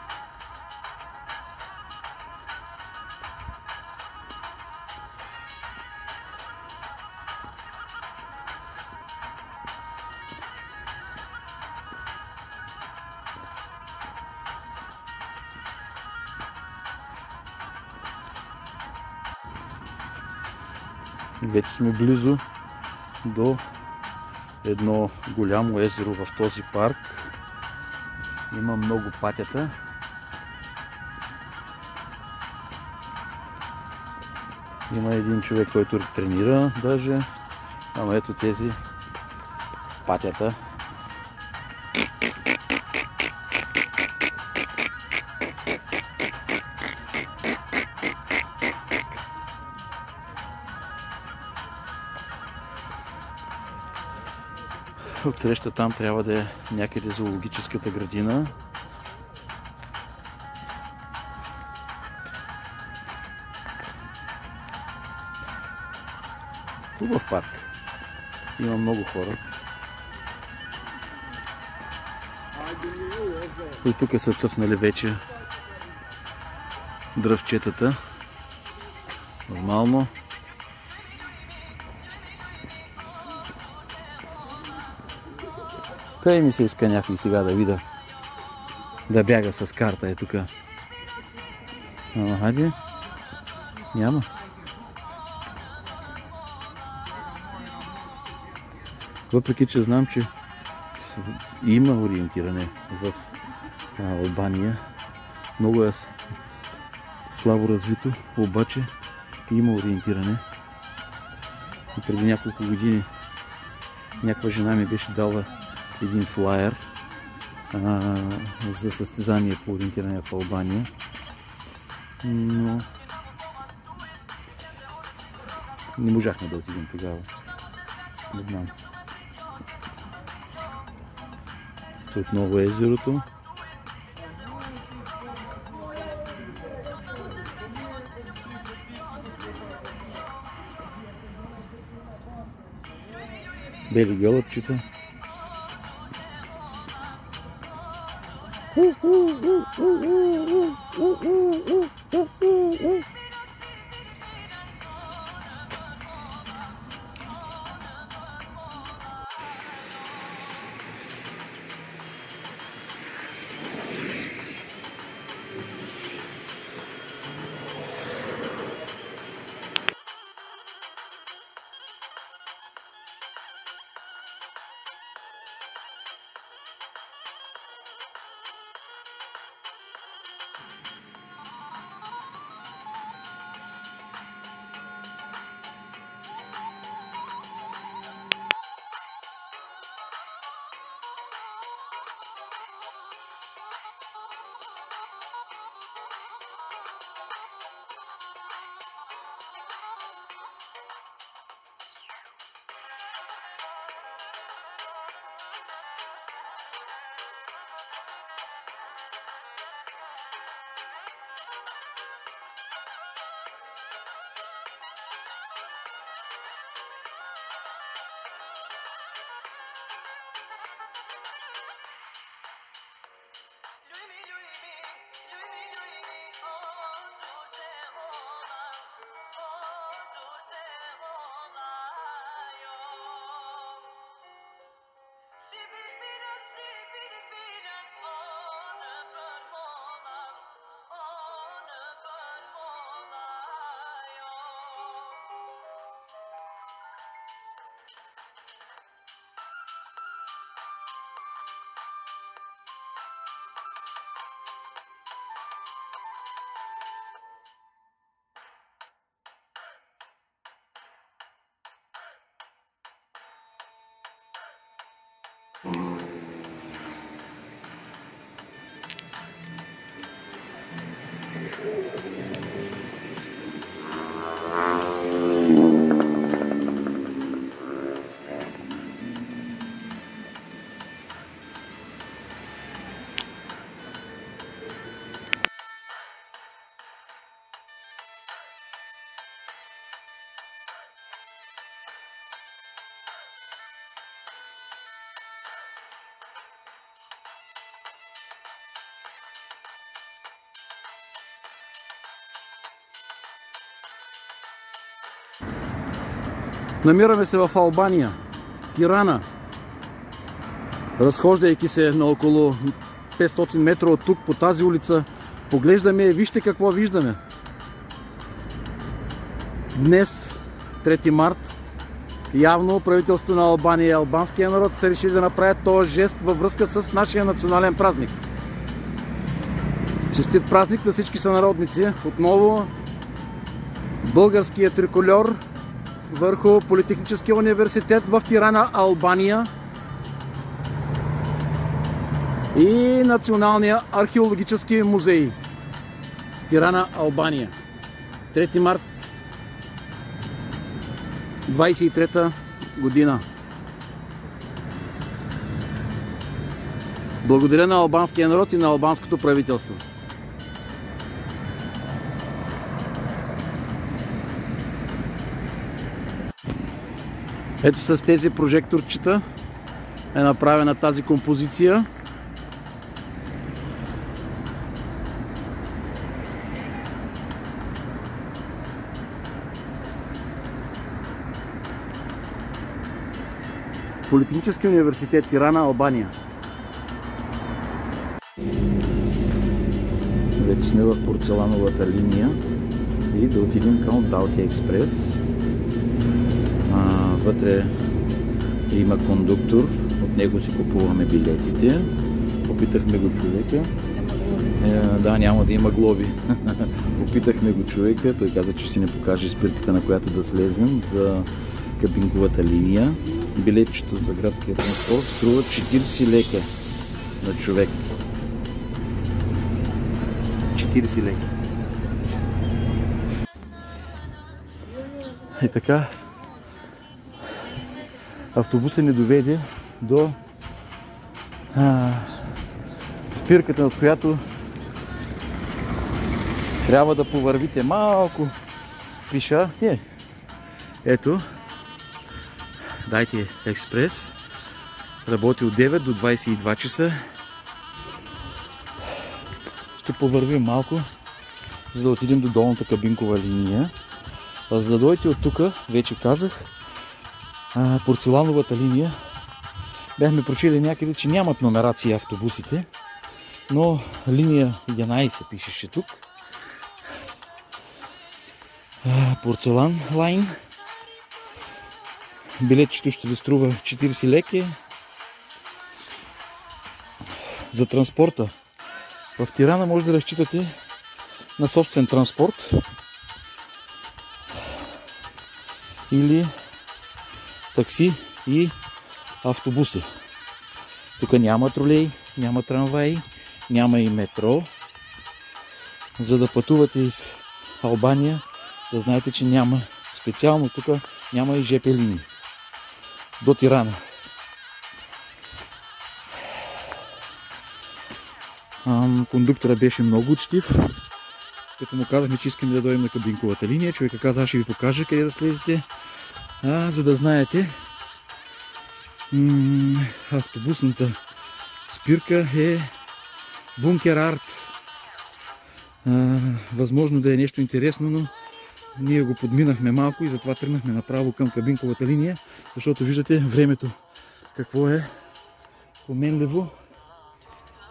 Вече сме близо до едно голямо езеро в този парк. Има много патята. Има един човек, който тренира даже. Ама ето тези патята. Отсреща там трябва да е някъде зоологическата градина. Хубав парк. Има много хора. И тук са цъфнали вече дръвчетата. Нормално. Къде ми се иска някой сега да видя да бяга с карта е тук. Хайде. Няма. Въпреки че знам, че има ориентиране в Албания. Много е слабо развито, обаче има ориентиране. И преди няколко години някаква жена ми беше дала един флаер за състезание по ориентиране в Албания. Но не можахме да отидем тогава. Не знам. Отново езерото. Бели гълъбчета. Намираме се в Албания, Тирана. Разхождайки се на около 500 метра от тук по тази улица, поглеждаме и вижте какво виждаме. Днес, 3 март, явно правителството на Албания и албанския народ са решили да направят този жест във връзка с нашия национален празник. Честит празник на всички сънародници. Отново българския трикольор върху Политехническия университет в Тирана, Албания, и Националния археологически музей. Тирана, Албания. 3 март 23-та година. Благодаря на албанския народ и на албанското правителство. Ето с тези прожекторчета е направена тази композиция. Политехнически университет Тирана, Албания. Вече сме в порцелановата линия и да отидем към Далти Експрес. Вътре има кондуктор, от него си купуваме билетите. Попитахме го човека. Да, няма да има глоби. Попитахме го човека, той каза, че ще ни покаже спирката, на която да слезем за кабинковата линия. Билетчето за градския транспорт струва 40 лека на човек. 40 лека. И така, автобусът ни доведе до спирката, от която трябва да повървите малко пиша. Ето, Далти Експрес работи от 9 до 22 часа. Ще повървим малко, за да отидем до долната кабинкова линия. А за да дойдете от тук, вече казах, порцелановата линия, бяхме прочели някъде, че нямат номерации автобусите, но линия 11 пишеше тук. Порцелан лайн. Билетчето ще ви струва 40 леки. За транспорта в Тирана може да разчитате на собствен транспорт или такси и автобуси. Тук няма тролей, няма трамвай, няма и метро. За да пътувате из Албания, да знаете, че няма специално тук, няма и ЖП линии до Тирана. Кондуктора беше много учтив. Като му казахме, че искаме да дойдем на кабинковата линия, човека каза, аз ще ви покажа къде да слезете. За да знаете, автобусната спирка е Бункер Арт. Възможно да е нещо интересно, но ние го подминахме малко и затова тръгнахме направо към кабинковата линия, защото виждате времето какво е поменливо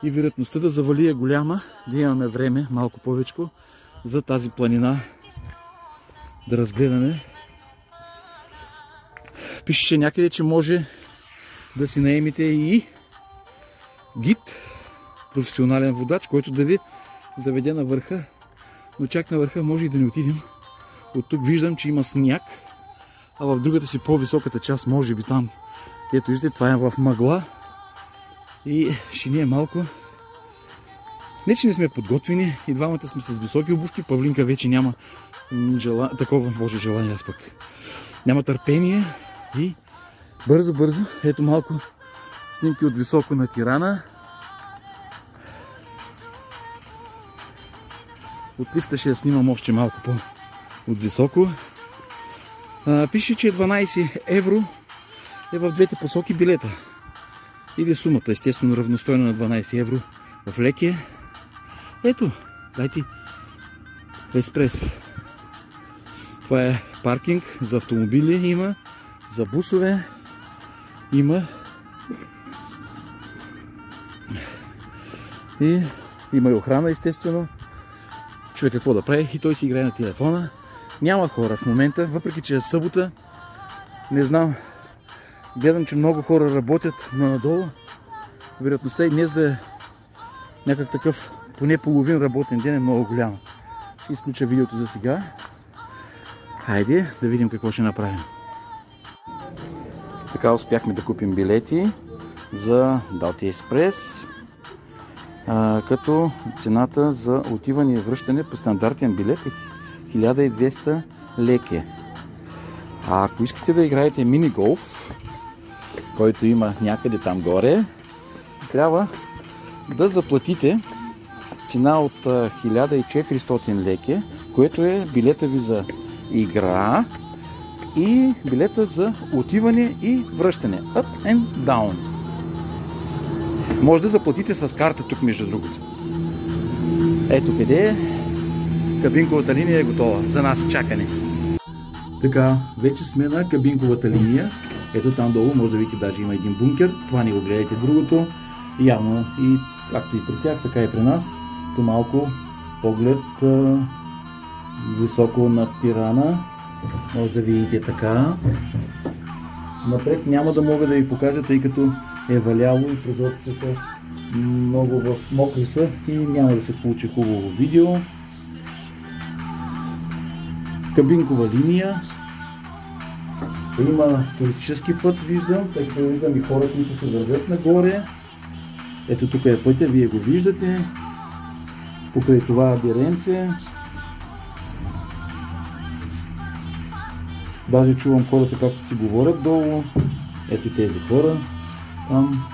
и вероятността да завали е голяма, да имаме време малко повечко за тази планина да разгледаме. Пишеше някъде, че може да си наемите и гид, професионален водач, който да ви заведе на върха, но чак на върха може и да не отидем. От тук виждам, че има сняг, а в другата си по-високата част, може би там, ето виждате, това е в мъгла и ще ни е малко Не, че не сме подготвени и двамата сме с високи обувки. Павлинка вече няма такова, боже, желание, аз пък. Няма търпение и бързо, ето малко снимки от високо на Тирана. От лифта ще я снимам още малко по-от високо. Пише, че 12 евро е в двете посоки билета. Или сумата, естествено, равностойна на 12 евро в леке. Ето, дайте експрес. Това е паркинг за автомобили има, за бусове има. И има и охрана, естествено. Човек какво да прави и той си играе на телефона. Няма хора в момента, въпреки че е събота. Не знам, гледам, че много хора работят надолу. Вероятността и днес да е някак такъв поне половин работен ден е много голяма. Ще изключа видеото за сега. Хайде да видим какво ще направим. Така успяхме да купим билети за Далти Експрес. Като цената за отиване и връщане по стандартен билет е 1200 леке. А ако искате да играете мини-голф, който има някъде там горе, трябва да заплатите цена от 1400 леке, което е билета ви за игра и билета за отиване и връщане. Up and down. Може да заплатите с карта тук, между другото. Ето къде е. Кабинковата линия е готова за нас чакане. Така, вече сме на кабинковата линия. Ето там долу, може да видите, даже има един бункер. Това не го гледайте другото. Явно и както и при тях, така и при нас. То малко поглед високо над Тирана. Може да видите така. Напред няма да мога да ви покажа, тъй като е валяло и прозорците са много мокри са и няма да се получи хубаво видео. Кабинкова линия. Има туристически път, виждам, тъй като виждам и хора, които се вървят нагоре. Ето тук е пътя, вие го виждате. Покрай това деренце. Даже чувам хората както си говорят долу. Ето тези хора. Там.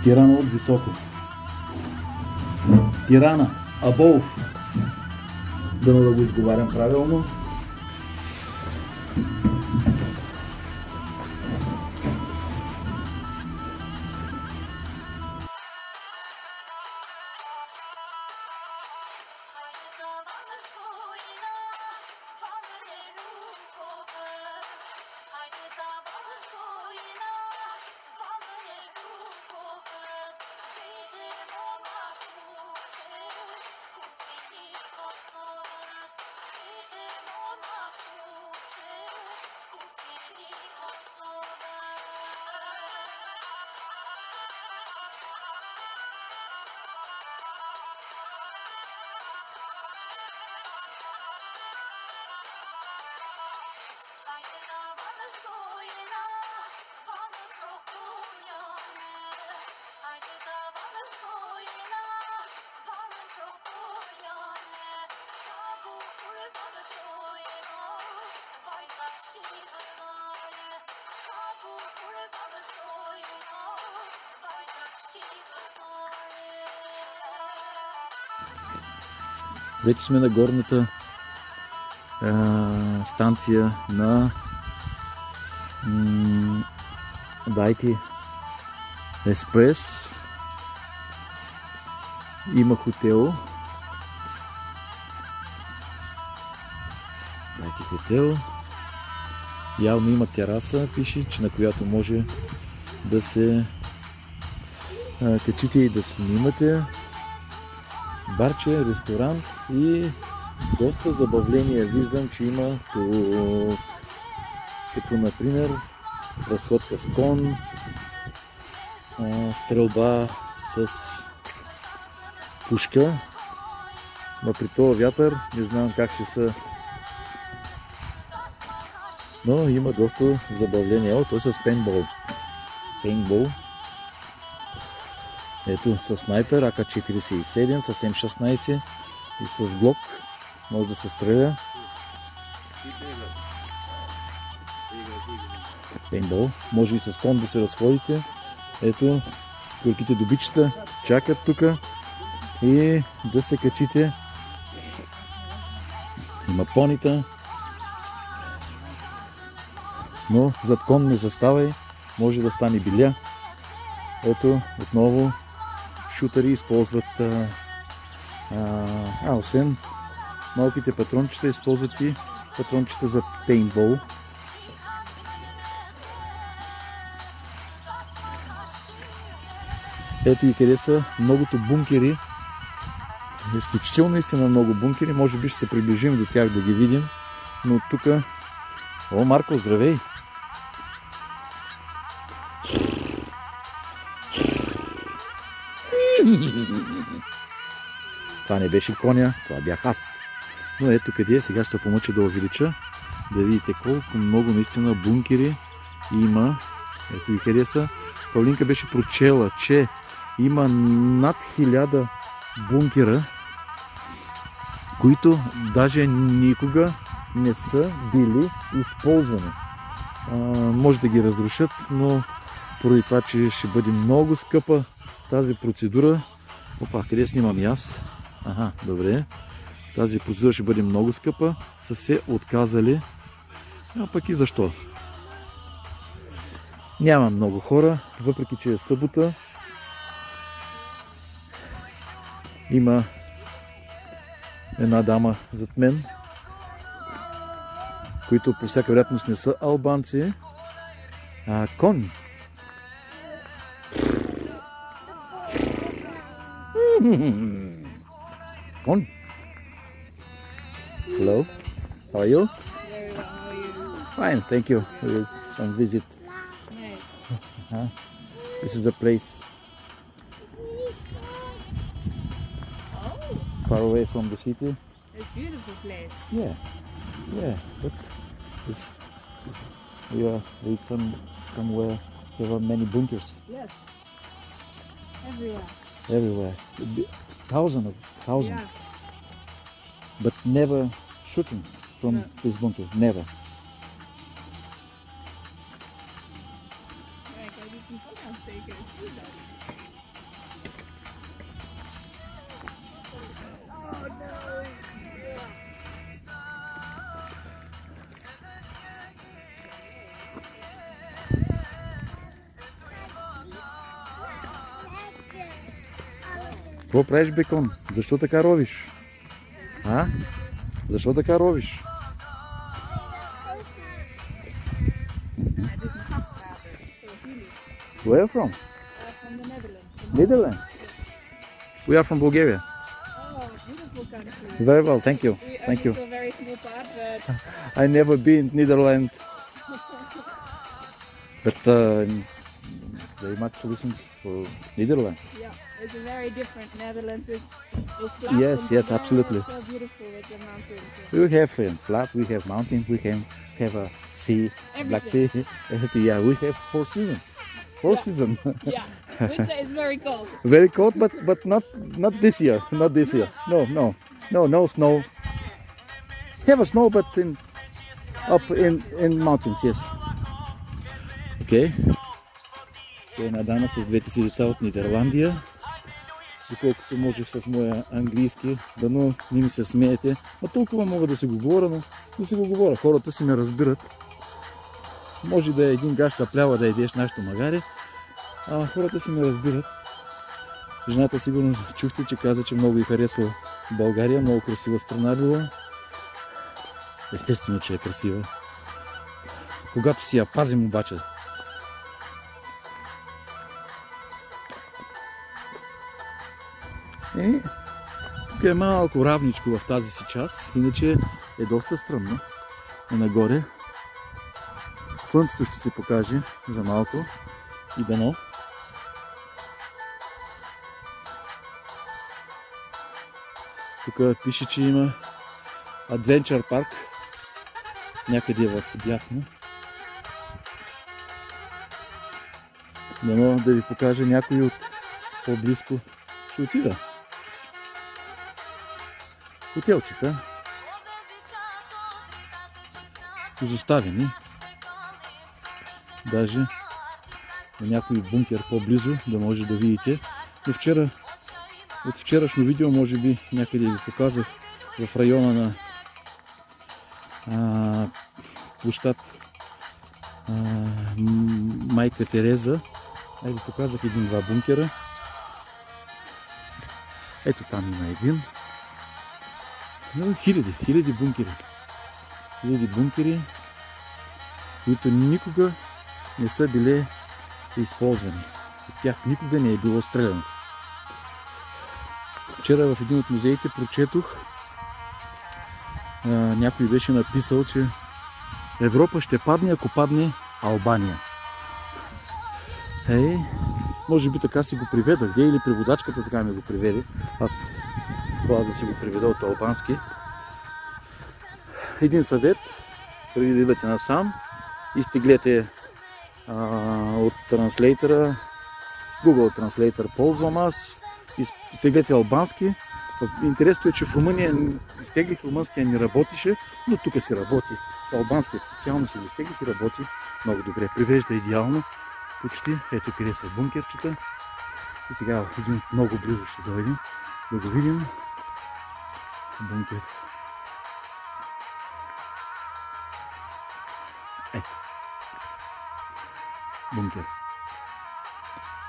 Тирана от високо. Тирана. Above. Дано да го изговарям правилно. Вече сме на горната станция на Далти Експрес. Има хотел. Далти хотел. Явно има тераса, пише, че на която може да се качите и да снимате. Барче, ресторант и доста забавления виждам, че има тук. Като например разходка с кон, стрелба с пушка. Но при този вятър не знам как ще са. Но има доста забавления. Той с пейнтбол. Ето с снайпер, АК-47, с М16 и с глок. Може да се стреля. Пейнтбол. Може и с кон да се разходите. Ето, горките добичета чакат тук и да се качите. Има понита. Но зад кон не заставай. Може да стане биля. Ето, отново шутъри използват освен малките патрончета, използват и патрончета за пейнтбол. Ето и къде са многото бункери. Изключително наистина много бункери. Може би ще се приближим до тях да ги видим. Но тук... О, Марко, здравей! Това не беше коня, това бях аз. Но ето къде е, сега ще се помъча да увелича, да видите колко много наистина бункери има. Ето и къде са. Павлинка беше прочела, че има над 1000 бункера, които даже никога не са били използвани. Може да ги разрушат, но поради това, че ще бъде много скъпа тази процедура. Опа, къде снимам и аз? Аха, добре. Тази процедура ще бъде много скъпа. Са се отказали. А пък и защо? Няма много хора, въпреки че е събота. Има една дама зад мен, които по всяка вероятност не са албанци, а кони. Con. Hello. How are you? Very well. How are you? Fine, thank you. We will some visit. Nice. This is the place. Far away from the city. It's a beautiful place. Yeah. Yeah. But we are with somewhere. There are many bunkers Yes. Everywhere. everywhere. Thousands. Yeah. But never shooting from No. this bunker. Never. Kijk, die telefoon aansteken. Zie je dat? Какво правиш, Бекон? Защо така ровиш? А? Защо така ровиш? Where are you from? From the Netherlands. Netherlands. We are from Bulgaria. Oh, beautiful country. Very well, thank you. We Thank you. to a very small part, but I never been in Netherlands. But very much listen for Netherlands. yeah, it's a very different Netherlands. It's Yes, flat yes, and absolutely. So beautiful with the mountains. We have flat, we have mountain, we can have a sea, Black Sea. Yeah, we have four seasons. Yeah. Season. Yeah, winter is very cold. Very cold, but not this year. Not this year. No snow. Have a snow, but up in mountains, yes. Okay. Една дама с двете си деца от Нидерландия. Доколкото можех с моя английски, дано не ми се смеете. А толкова мога да си го говоря, но да си го говоря. Хората си ме разбират. Може да е един гаща плява да едеш нашето магаре, а хората си ме разбират. Жената сигурно чухте, че каза, че много й харесва България, много красива страна била. Естествено, че е красива. Когато си я пазим обаче. И тук е малко равничко в тази си част, иначе е доста стръмно. И нагоре слънцето ще се покаже за малко и дано. Тук пише, че има Adventure Park някъде в дясно. Дано да ви покажа някои от по-близко ще отида. Хотелчета. Изоставени. Даже на някой бункер по-близо да може да видите. Но вчера, от вчерашно видео, може би някъде ви показах в района на площад Майка Тереза. Ви показах един-два бункера. Ето там има един. Но хиляди бункери. Хиляди бункери, които никога не са били използвани. От тях никога не е било стреляно. Вчера в един от музеите прочетох, някой беше написал, че Европа ще падне, ако падне Албания. Може би така си го приведах, или преводачката така ми го приведе. Аз трябва да си го приведа от албански. Един съвет, преди да идвате насам, изтеглете от транслейтера, Google Translator ползвам аз, изтеглете албански. Интересното е, че в Румъния изтеглих румънския, не работише, но тук си работи. Албанския специално си го изтеглих и работи много добре. Привежда идеално, почти. Ето къде са бункерчета. И сега един много близо ще дойдем да го видим. Бункер. Ето. Бункер.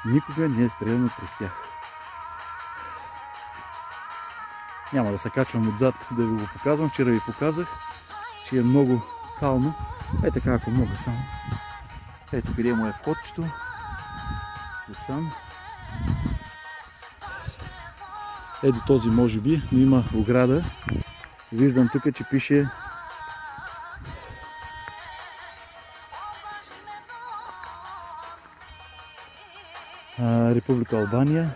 Никога не е стреляно през тях. Няма да се качвам отзад да ви го показвам. Вчера ви показах, че е много кално. Така, ако мога само. Ето къде му е входчето. Отсам. Ето този може би, но има ограда. Виждам тук, че пише Република Албания.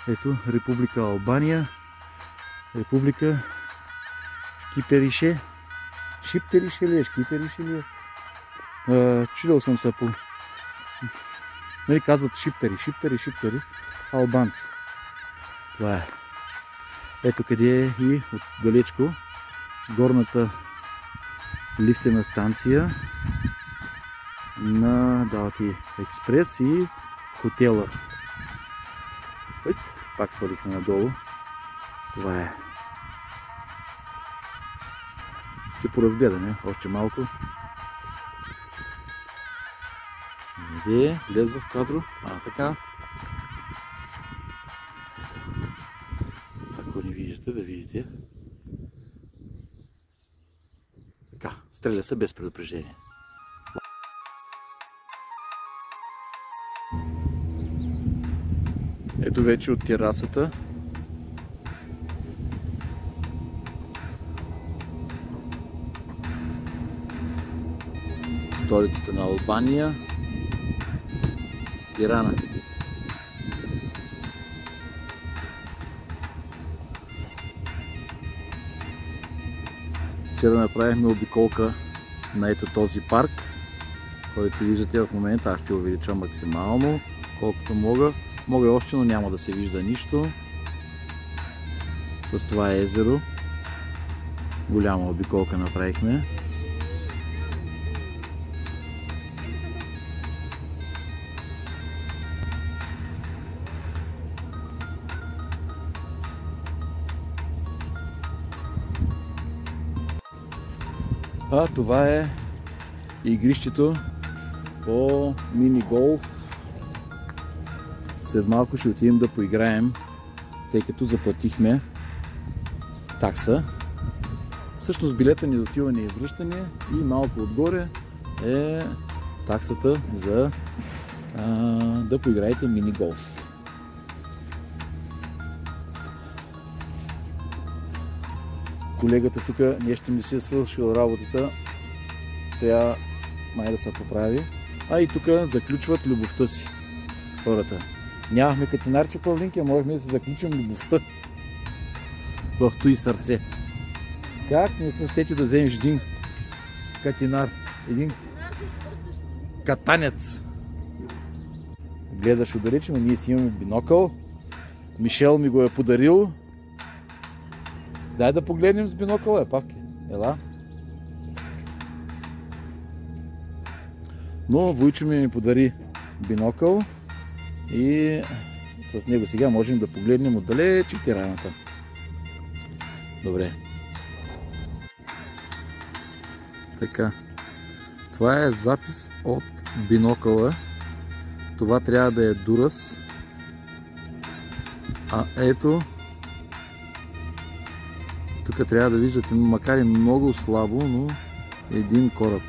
Ето, Република Албания. Република Шкиперише. Шиптерише ли е? Шкиперише ли е? Чудил съм се по... Нали казват шиптери, албанци. Това е. Ето къде е и отдалечко горната лифтена станция на Далти Експрес и хотела. Пак свалихме надолу. Това е. Ще поразгледаме още малко. Иде, влезва в кадро. Така. Ето. Ако не виждате, да видите. Така, стреля се без предупреждение. Ето вече от терасата. Столицата на Албания. Тирана. Вчера направихме обиколка на ето този парк, който виждате в момента. Аз ще увелича максимално, колкото мога. Мога още, но няма да се вижда нищо. С това езеро. Голяма обиколка направихме. Това е игрището по мини-голф. След малко ще отидем да поиграем, тъй като заплатихме такса. Всъщност билета ни за отиване и връщане и малко отгоре е таксата за да поиграете мини-голф. Колегата тук нещо ми се е свършил работата. Трябва май да се поправи. И тук заключват любовта си хората. Нямахме катинарче, Павлинки, а можехме да се заключим любовта в той сърце. Как не се сети да вземеш един Катинар. Един катанец. Гледаш отдалече, но ние си имаме бинокъл. Мишел ми го е подарил. Дай да погледнем с бинокъла, Павки. Ела. Но Войчо ми подари бинокъл и с него сега можем да погледнем отдалече тираната. Добре. Така. Това е запис от бинокъла. Това трябва да е Дурас. А ето, тук трябва да виждате, макар и много слабо, но един кораб.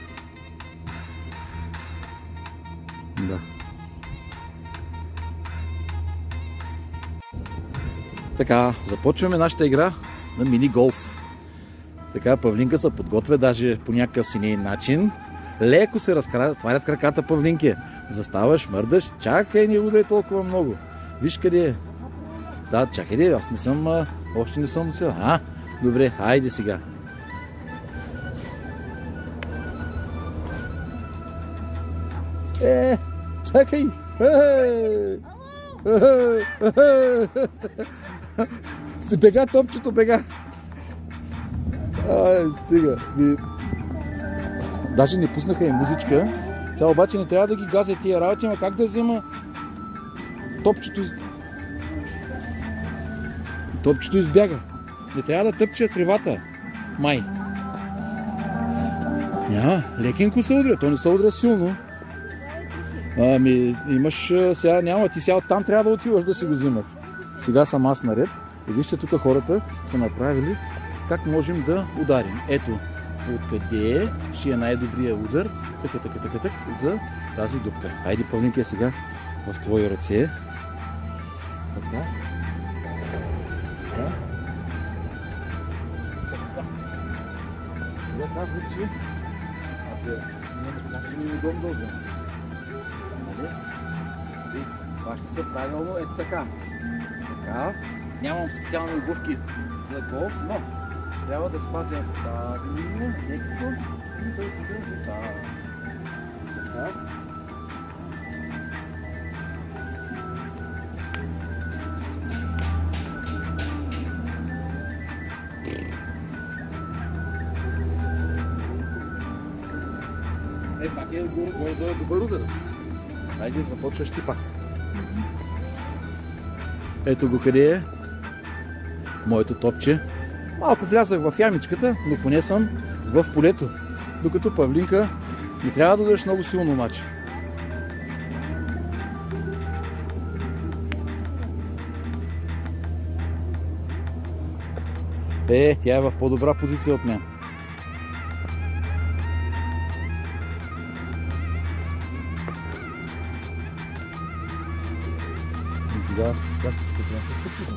Да. Така, започваме нашата игра на мини голф. Така, Павлинка се подготвя даже по някакъв си нейн начин. Леко се разтварят краката, Павлинке. Заставаш, мърдаш, чакай, не удряй толкова много. Виж къде е. Да, чакай, аз не съм, още не съм сега. Добре, хайде сега. Чакай! Бега, топчето, бега! Стига. Даже не пуснаха и музичка. Сега обаче не трябва да ги газя тия работи, ама как да взема топчето? Топчето избяга. Не трябва да тъпча тревата. Май. Няма, лекенко се удря. То не се удря силно. Ами, имаш сега, няма, ти сега оттам трябва да отиваш да си го взимаш. Сега съм аз наред. И вижте, тук хората са направили как можем да ударим. Ето, откъде ще е най-добрия удар, така, за тази дупка. Хайде, Павлинка, сега в твои ръце. Така. Сега казвам, че не е удобно дълго. Това ще се правилно ето така. Така. Нямам специални обувки за голф, но трябва да спазя тази линия, лекото и да отидем за тази. Така. Пак е добър удар. Хайде, започваш ти пак. Ето го къде е моето топче. Малко влязах в ямичката, но поне съм в полето. Докато Павлинка не трябва да удариш много силно обаче. Тя е в по-добра позиция от мен. И сега как ще трябва да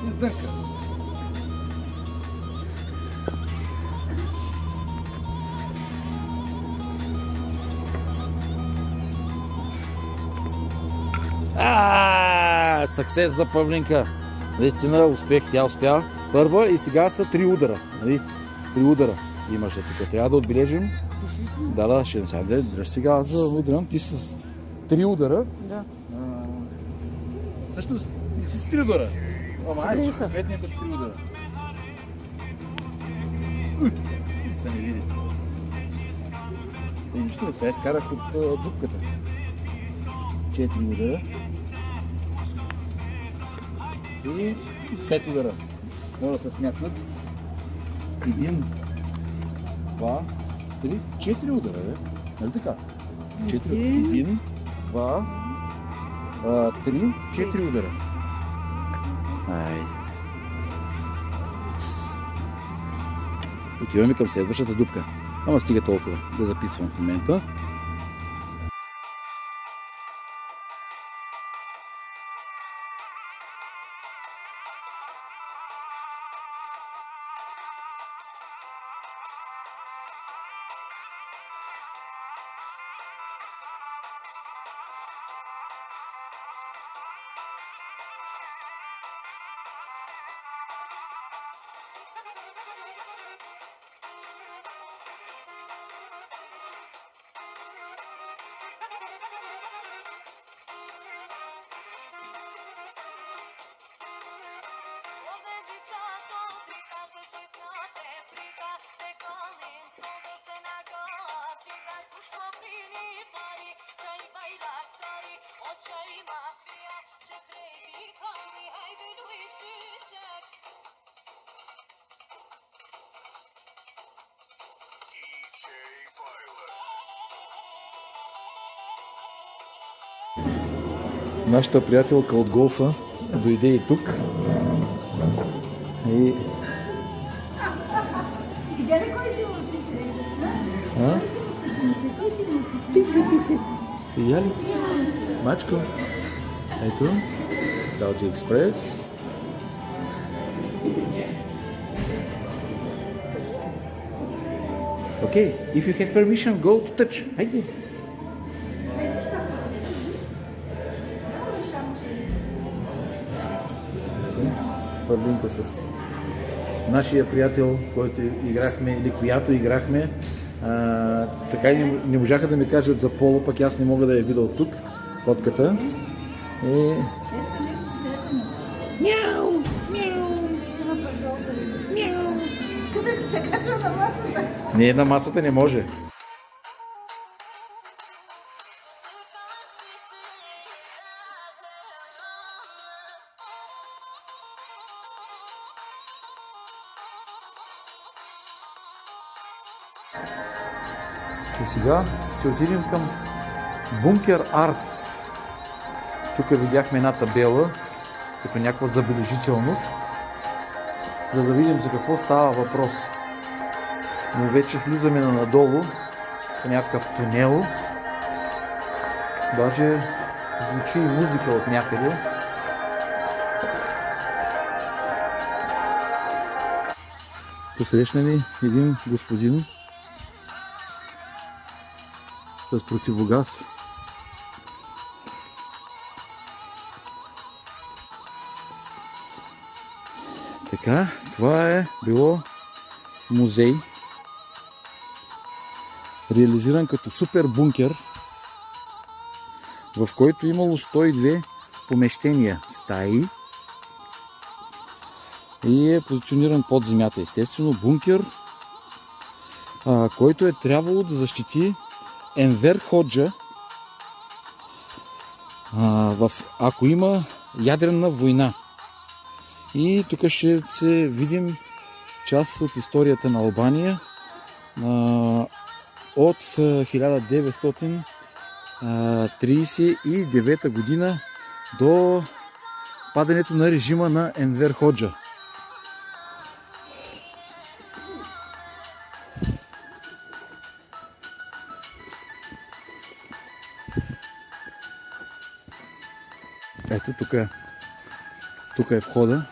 издърка. Съксес за Павлинка. Наистина успех, тя успя първа и сега са 3 удара. 3 удара имаше тук. Трябва да отбележим. Да, ще не дръж сега аз да ударям. Ти с 3 удара. Да. Също не си с 3 удара. Ама съответният 3 удара. Се не види. И нищо, сега изкарах от дупката. 4 удара. И 5 удара. Може да се смятнат. 1, 2, 3, 4 удара, бе. Нали така? 1, 2, 3, 4 удара. Отиваме към следващата дупка. Ама стига толкова да записвам в момента. Нашата приятелка от голфа дойде и тук. И... Видя ли кой си му писе? Кой си му писенце? Кой си му писе? Писи. Видя ли? Мачко. Ето. Dalji Express. Okay, if you have permission, go to touch. Хайде. Пърлинка с нашия приятел, който играхме или която играхме. Така и не можаха да ми кажат за Поло, пък аз не мога да я видя от тук, котката. Мяу! Мяу! Мяу! Иска да се качва на масата. Не, на масата не може. И сега ще отидем към Бункер Арт. Тук видяхме една табела, като някаква забележителност, за да видим за какво става въпрос. Но вече влизаме надолу в някакъв тунел. Даже звучи и музика от някъде. Посрещна ни един господин с противогаз. Така, това е било музей, реализиран като супер бункер, в който имало 102 помещения, стаи, и е позициониран под земята. Естествено, бункер, който е трябвало да защити Енвер Ходжа, ако има ядрена война. И тук ще се видим част от историята на Албания от 1939 година до падането на режима на Енвер Ходжа. Ето тук е входа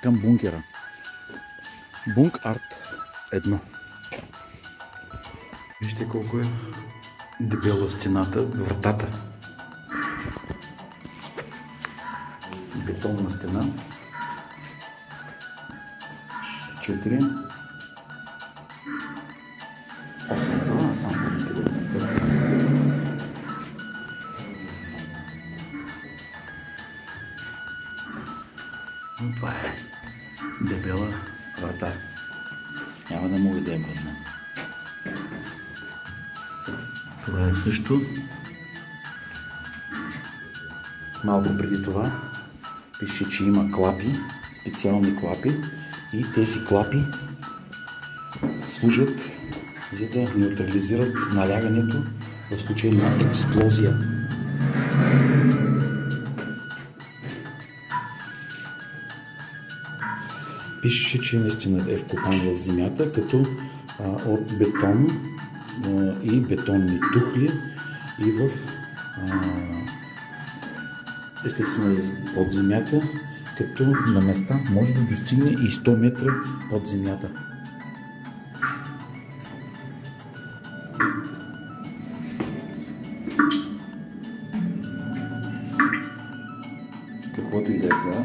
към бункера. Бунк Арт 1. Вижте колко е дебела стената, вратата. Бетонна стена. 4. 8. Това е дебела врата. Няма да мога да я мръдна. Това е също. Малко преди това пише, че има клапи, специални клапи, и тези клапи служат за да неутрализират налягането в случай на експлозия. Пише, че наистина е вкопан в земята, като от бетон и бетонни тухли, и в естествено под земята, като на места може да достигне и 100 метра под земята. Каквото и да е това.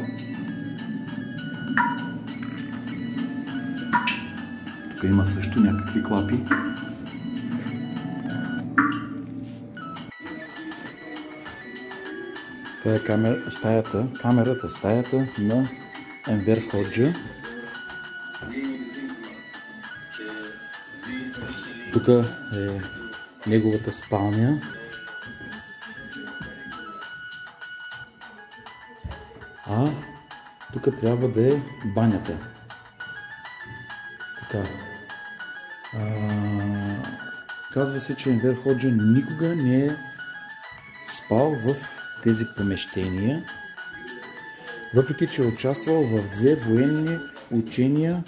Тук има също някакви клапи. Това е стаята на Енвер Ходжа. Тук е неговата спалня, А тук трябва да е банята. Така. Казва се, че Енвер Ходжа никога не е спал в тези помещения, въпреки че е участвал в 2 военни учения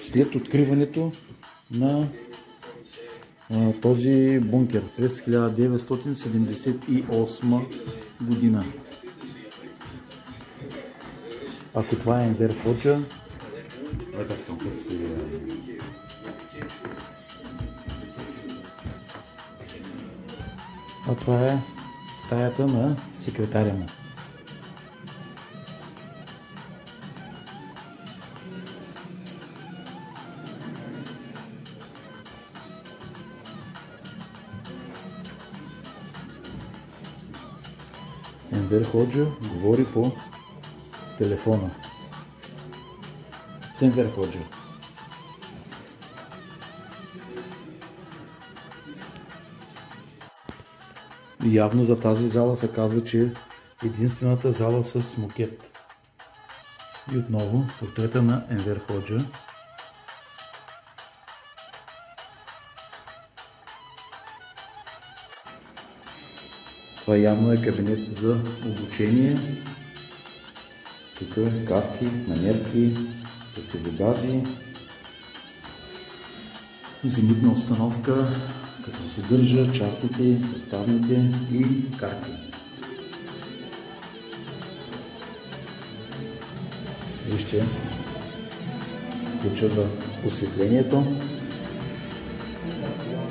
след откриването на този бункер през 1978 година. Ако това е Енвер Ходжа, а това е стаята на секретаря му. Енвер Ходжа говори по телефона с Енвер Ходжа. Явно за тази зала се казва, че е единствената зала с мокет. И отново портрета на Енвер Ходжа. Това явно е кабинет за обучение. Тук каски, манерки, противогази, зенитна установка, като съдържа частите, съставните и карти. Вижте ключа за осветлението.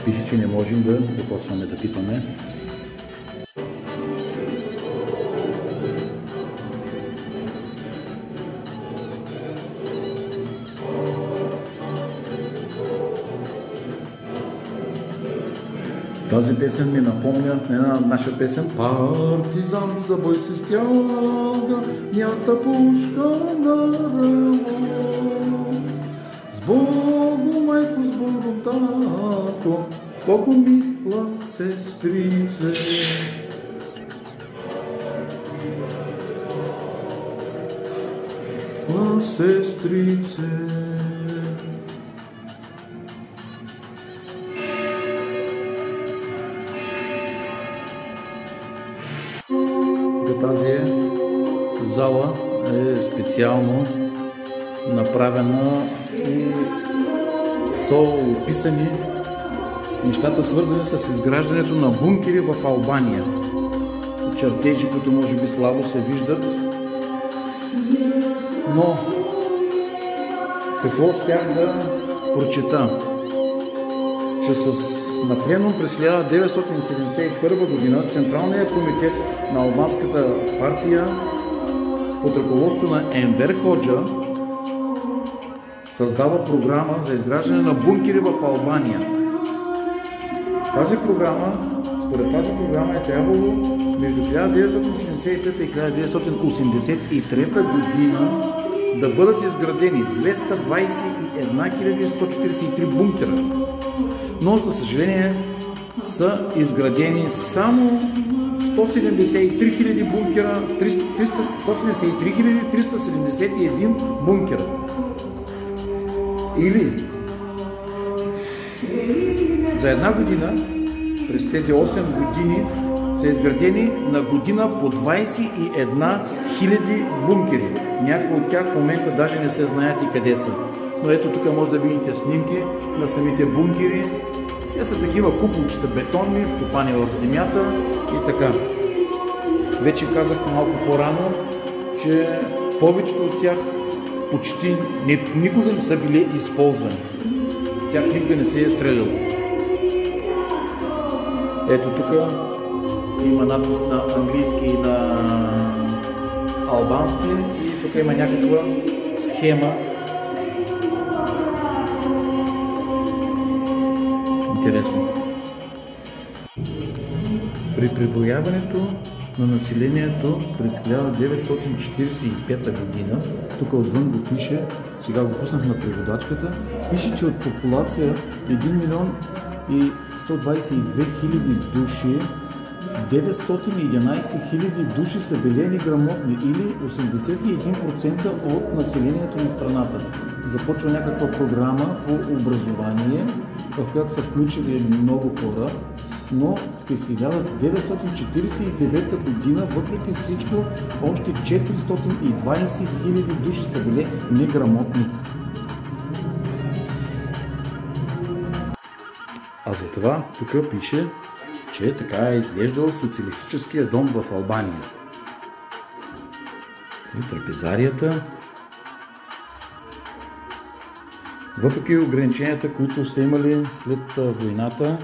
Пише, че не можем да докосваме, да питаме. Тази песен ми напомня една наша песен. Партизан за бой се стяга, нята пушка на ръво. С Богом, майко, с Богом, тато, Богом мила сестрице. Сестрице. Тази зала е специално направена и са описани нещата, свързани с изграждането на бункери в Албания. Чертежи, които може би слабо се виждат. Но какво успях да прочета? Че на пленум през 1971 година Централният комитет на албанската партия под ръководството на Енвер Ходжа създава програма за изграждане на бункери в Албания. Според тази програма е трябвало между 1975 и 1983 година да бъдат изградени 221 143 бункера. Но, за съжаление, са изградени само 173 000 бункера, 173 371 бункера. Или за една година, през тези 8 години, са изградени на година по 21 000 бункери. Някои от тях в момента даже не се знаят и къде са. Но ето тук може да видите снимки на самите бункери. Те са такива куполчета бетонни, вкопани в земята и така. Вече казах малко по-рано, че повечето от тях почти никога не са били използвани. Тях никога не се е стреляло. Ето тук има надпис на английски и на албански и тук има някаква схема. Интересно. При преброяването на населението през 1945 година, тук отвън го пише, сега го пуснах на преводачката, пише, че от популация 1 милион и 122 хиляди души 911 000 души са били неграмотни или 81% от населението на страната. Започва някаква програма по образование, в която са включили много хора, но през 1949 година, въпреки всичко, още 420 000 души са били неграмотни. А затова тук пише, че така е изглеждал социалистическия дом в Албания. И трапезарията. Въпреки ограниченията, които са имали след войната,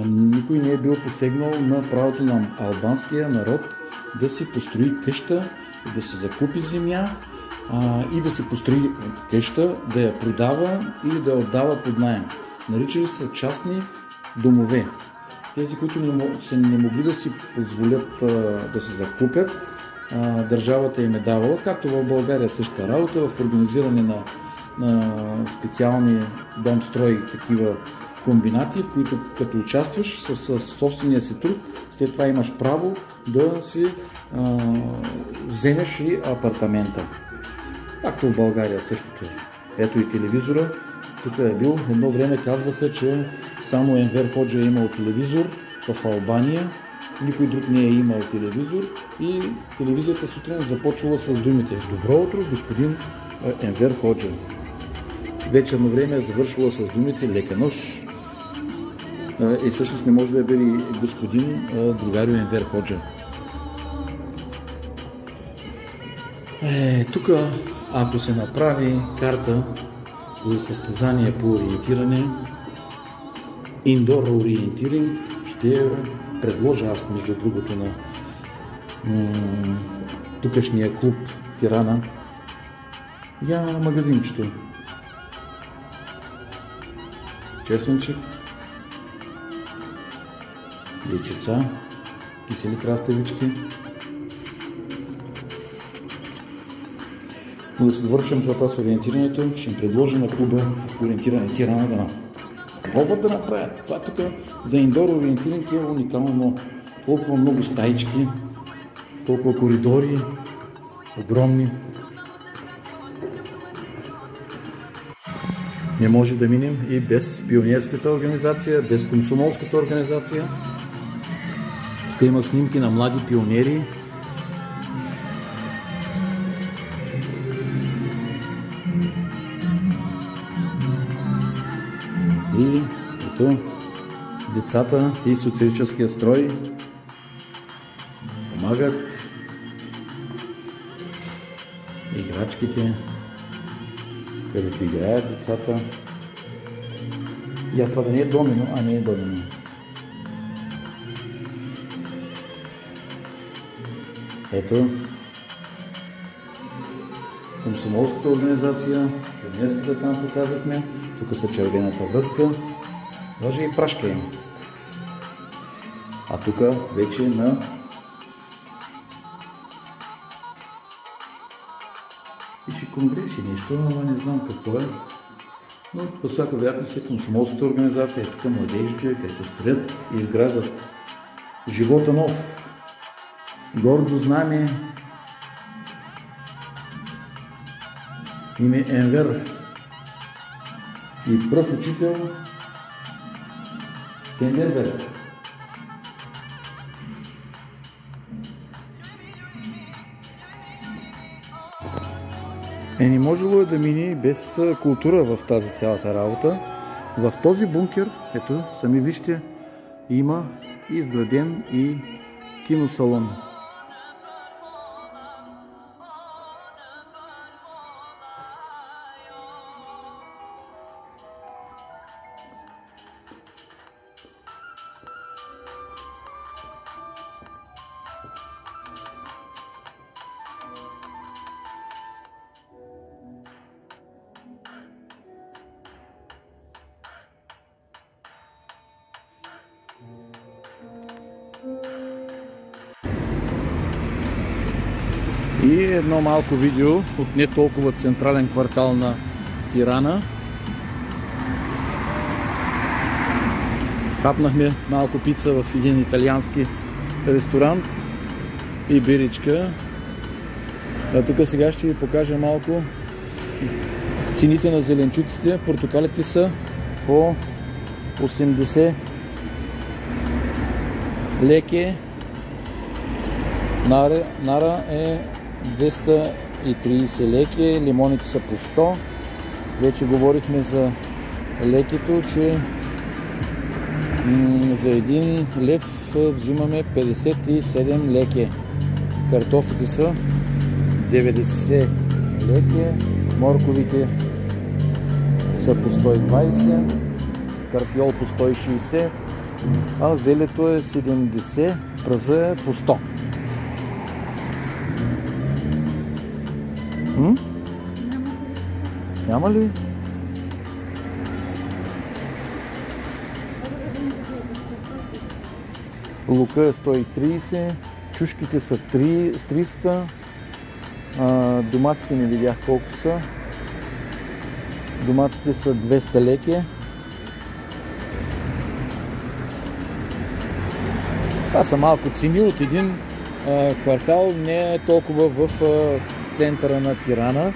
никой не е бил посегнал на правото на албанския народ да си построи къща, да се закупи земя и да се построи къща, да я продава или да я отдава под наем. Наричали са частни домове. Тези, които не могли да си позволят да се закупят, държавата им е давала, както в България същата работа, в организиране на специални домстрои, такива комбинати, в които като участваш с собствения си труд, след това имаш право да си вземеш и апартамента. Както в България същото. Ето и телевизора. Тук е бил. Едно време казваха, че само Енвер Ходжа е имал телевизор в Албания. Никой друг не е имал телевизор и телевизията сутрин започвала с думите: "Добро утро, господин Енвер Ходжа." Вечерно време е завършвала с думите: "Лека нощ." И всъщност не може да бъде господин другарио Енвер Ходжа. Тук, ако се направи карта за състезание по ориентиране, индор ориентиринг, ще предложа аз, между другото, на тукашния клуб Тирана. Я магазинчето. Чесънчик, яйчеца, кисели краставички. Но да се довършим това с ориентирането, ще им предложа на клуба ориентиране Тирана да пробват да направят. Това тук за индор ориентиринг е уникално, но толкова много стаички, толкова коридори, огромни. Не може да минем и без пионерската организация, без комсомолската организация. Тук има снимки на млади пионери. И ето децата и социалистическия строй помагат. Играчките, където играят децата. И това да не е домино, а не е домино. Ето комсомолската организация, пионерската там показахме. Тук са червената връзка, даже и прашка има. А тук вече на пише конгреси нещо, но не знам какво е. Но по всяка вероятност е комсомолската организация, тук младежите, където строят и изграждат живота нов, гордо знаме, име Енвер и пръв учител Скендерберг. Не можело е да мине без култура в тази цялата работа. В този бункер, ето, сами вижте, има изграден и киносалон. И едно малко видео от не толкова централен квартал на Тирана. Хапнахме малко пица в един италиански ресторант и биричка. А тук сега ще ви покажа малко цените на зеленчуците. Портокалите са по 80 леке. Нара е 230 леке. Лимоните са по 100. Вече говорихме за лекето, че за 1 лев взимаме 57 леке. Картофите са 90 леке. Морковите са по 120. Карфиол по 160. А зелето е 70. Праза е по 100. Няма ли? Лука е 130, чушките са 300, доматите не видях колко са. Доматите са 200 леке. Това са малко цени от един квартал, не е толкова в центъра на Тирана.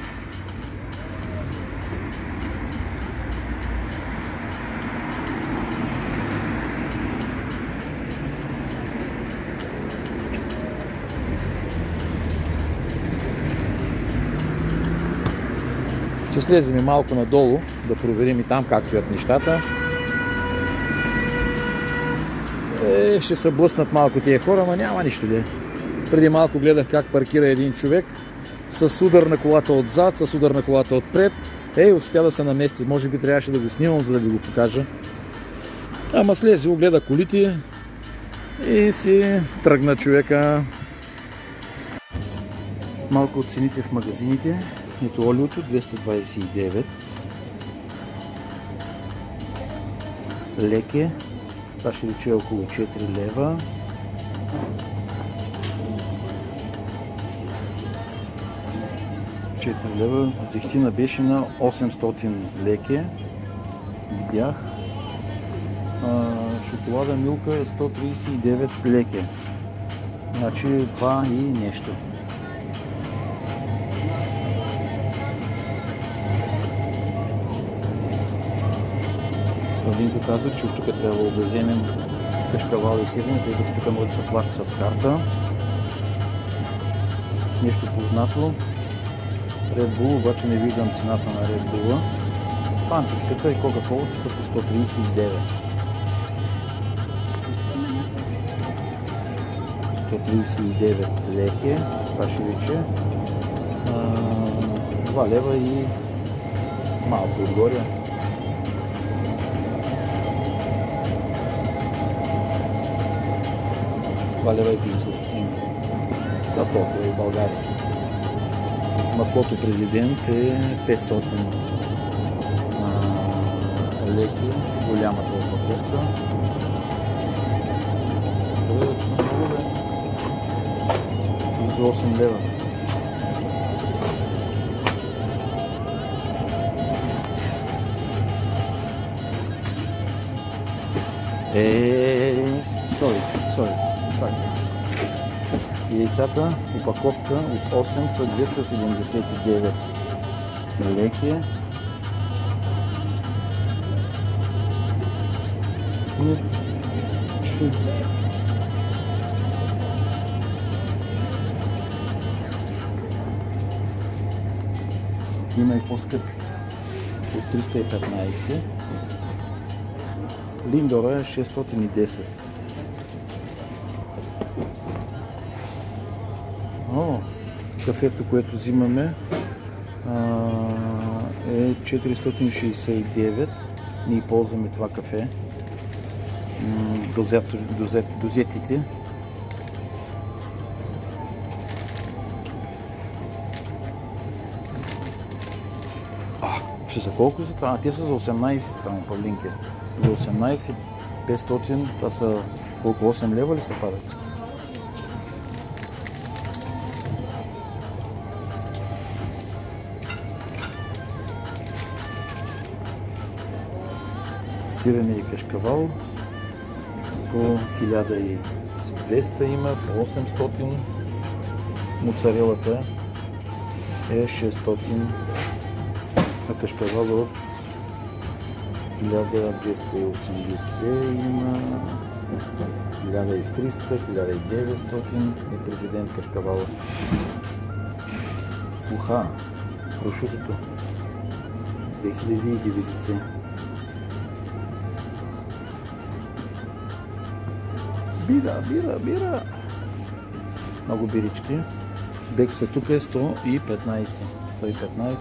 Ще слезем малко надолу, да проверим и там как стоят нещата. Ще се блъснат малко тия хора, но няма нищо де. Преди малко гледах как паркира един човек с удар на колата отзад, с удар на колата отпред. Успя да се намести. Може би трябваше да го снимам, за да ви го покажа. Ама слезе, огледа колите и си тръгна човека. Малко от цените в магазините. Ето олиото 229 леке, това ще личи около 4 лева. Зехтина беше на 800 леке, видях. Шоколада Милка е 139 леке, значи 2 и нещо. Винко казва, че от тук трябва да вземем кашкавал и сирене, тъй като тук може да се плаща с карта. Нещо познато. Red Bull, обаче не виждам цената на Red Bull. Фантичката и Кока-колата са по 139. 139 леке, това ще вече 2 лева и малко отгоре. Лева и 50 стотинки. Да, толкова и в България. Маслото Президент е 500 леки, голямата опаковка. За 8 лева. Sorry. Яйцата, опаковка от 8 са 279 леки. Има и по-скъпи от 315. Линдора е 610. Кафето, което взимаме е 469. Ние ползваме това кафе. Дозетите. Ще за колко са това? Те са за 18 само, Павлинки. За 18, 500, това са колко, 8 лева ли се падат? Сирене и кашкавал по 1200 има, по 800. Моцарелата е 600. А кашкавала от 1280 има, 1300, 1900 е президент кашкавала. Уха, прошутото 2090. Бира. Много бирички. Бекса тук е 115. 115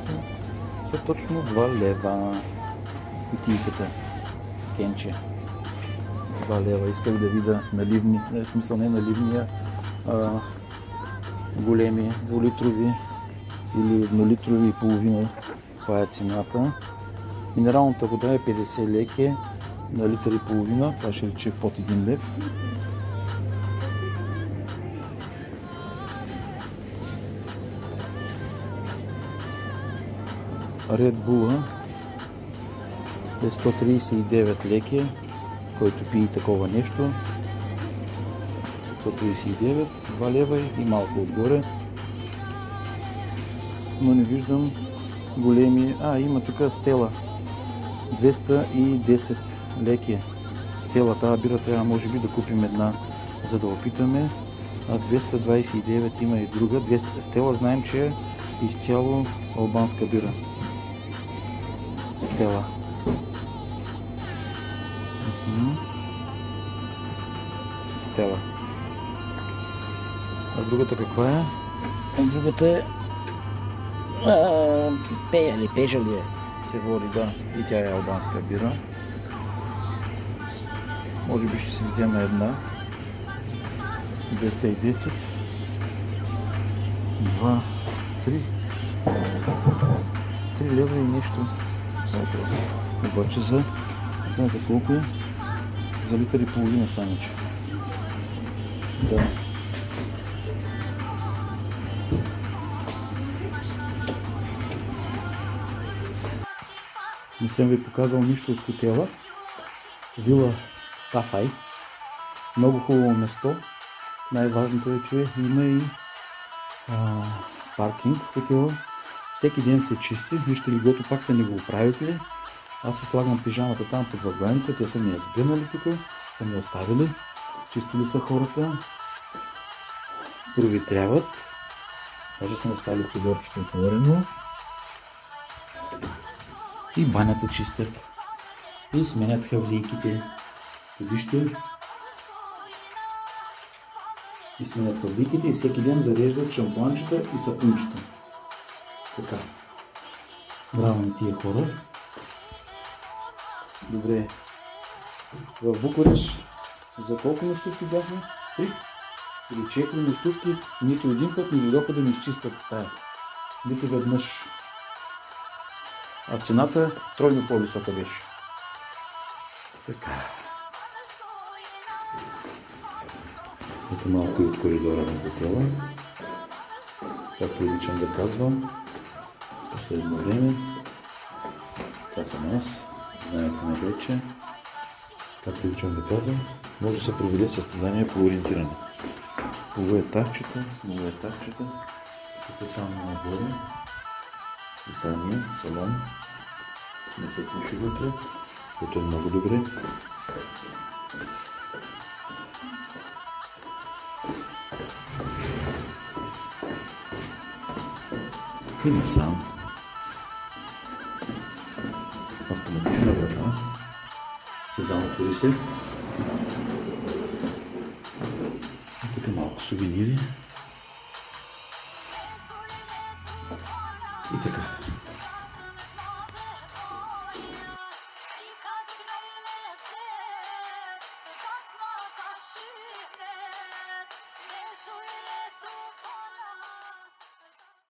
са точно 2 лева. Кутийката. Кенче. 2 лева. Исках да видя наливни, в смисъл не наливния, големи 2-литрови или 1-литрови и половина. Това е цената. Минералната вода е 50 леки на литър и половина. Това ще рече под 1 лев. Red Bull е 139 леки, който пие такова нещо. 139, 2 лева и малко отгоре. Но не виждам големи. Има тук Стела. 210 леки. Стела, тази бира трябва може би да купим една, за да опитаме. А 229 има и друга. Стела знаем, че е изцяло албанска бира. Стела. Стела. А другата каква е? Другата е Пея ли, Пежа ли е? Се води, да. И тя е албанска бира. Може би ще си взема една. 210. 2, 3. 3 лева и нещо. Обаче за колко е? За литър и половина самиче. Да. Не съм ви показал нищо от хотела. Вила Тафай. Много хубаво место. Най-важното е, че има и паркинг в хотела. Всеки ден се чисти. Вижте ли, гото пак са не го оправили. Аз се слагам пижамата там под възглавница. Те са ми я сгънали тук. Са ми оставили. Чистили са хората. Проветряват. Даже са ми оставили прозорчето отворено. И банята чистят. И сменят хавлийките. Вижте. И сменят хавлийките и всеки ден зареждат шампуанчета и сапунчета. Така. Браво на тия хора. Добре. В Букурещ за колко нощувки бяхме? 3 или 4 нощувки. Нито един път не дойдоха да ми изчистят стая. Нито веднъж. А цената тройно по-висока беше. Така. Ето малко и от коридора на хотела. Както обичам да казвам. Последно време. Това съм аз. Знаете ме вече. Както обичам да казвам. Може да се проведе състезание по ориентиране. Полуетажчета. Като там нагоре. Писание, салон. Не се пуши вътре, което е много добре. И насам. Автоматична врата. Сезам отвори се. Тук малко сувенири.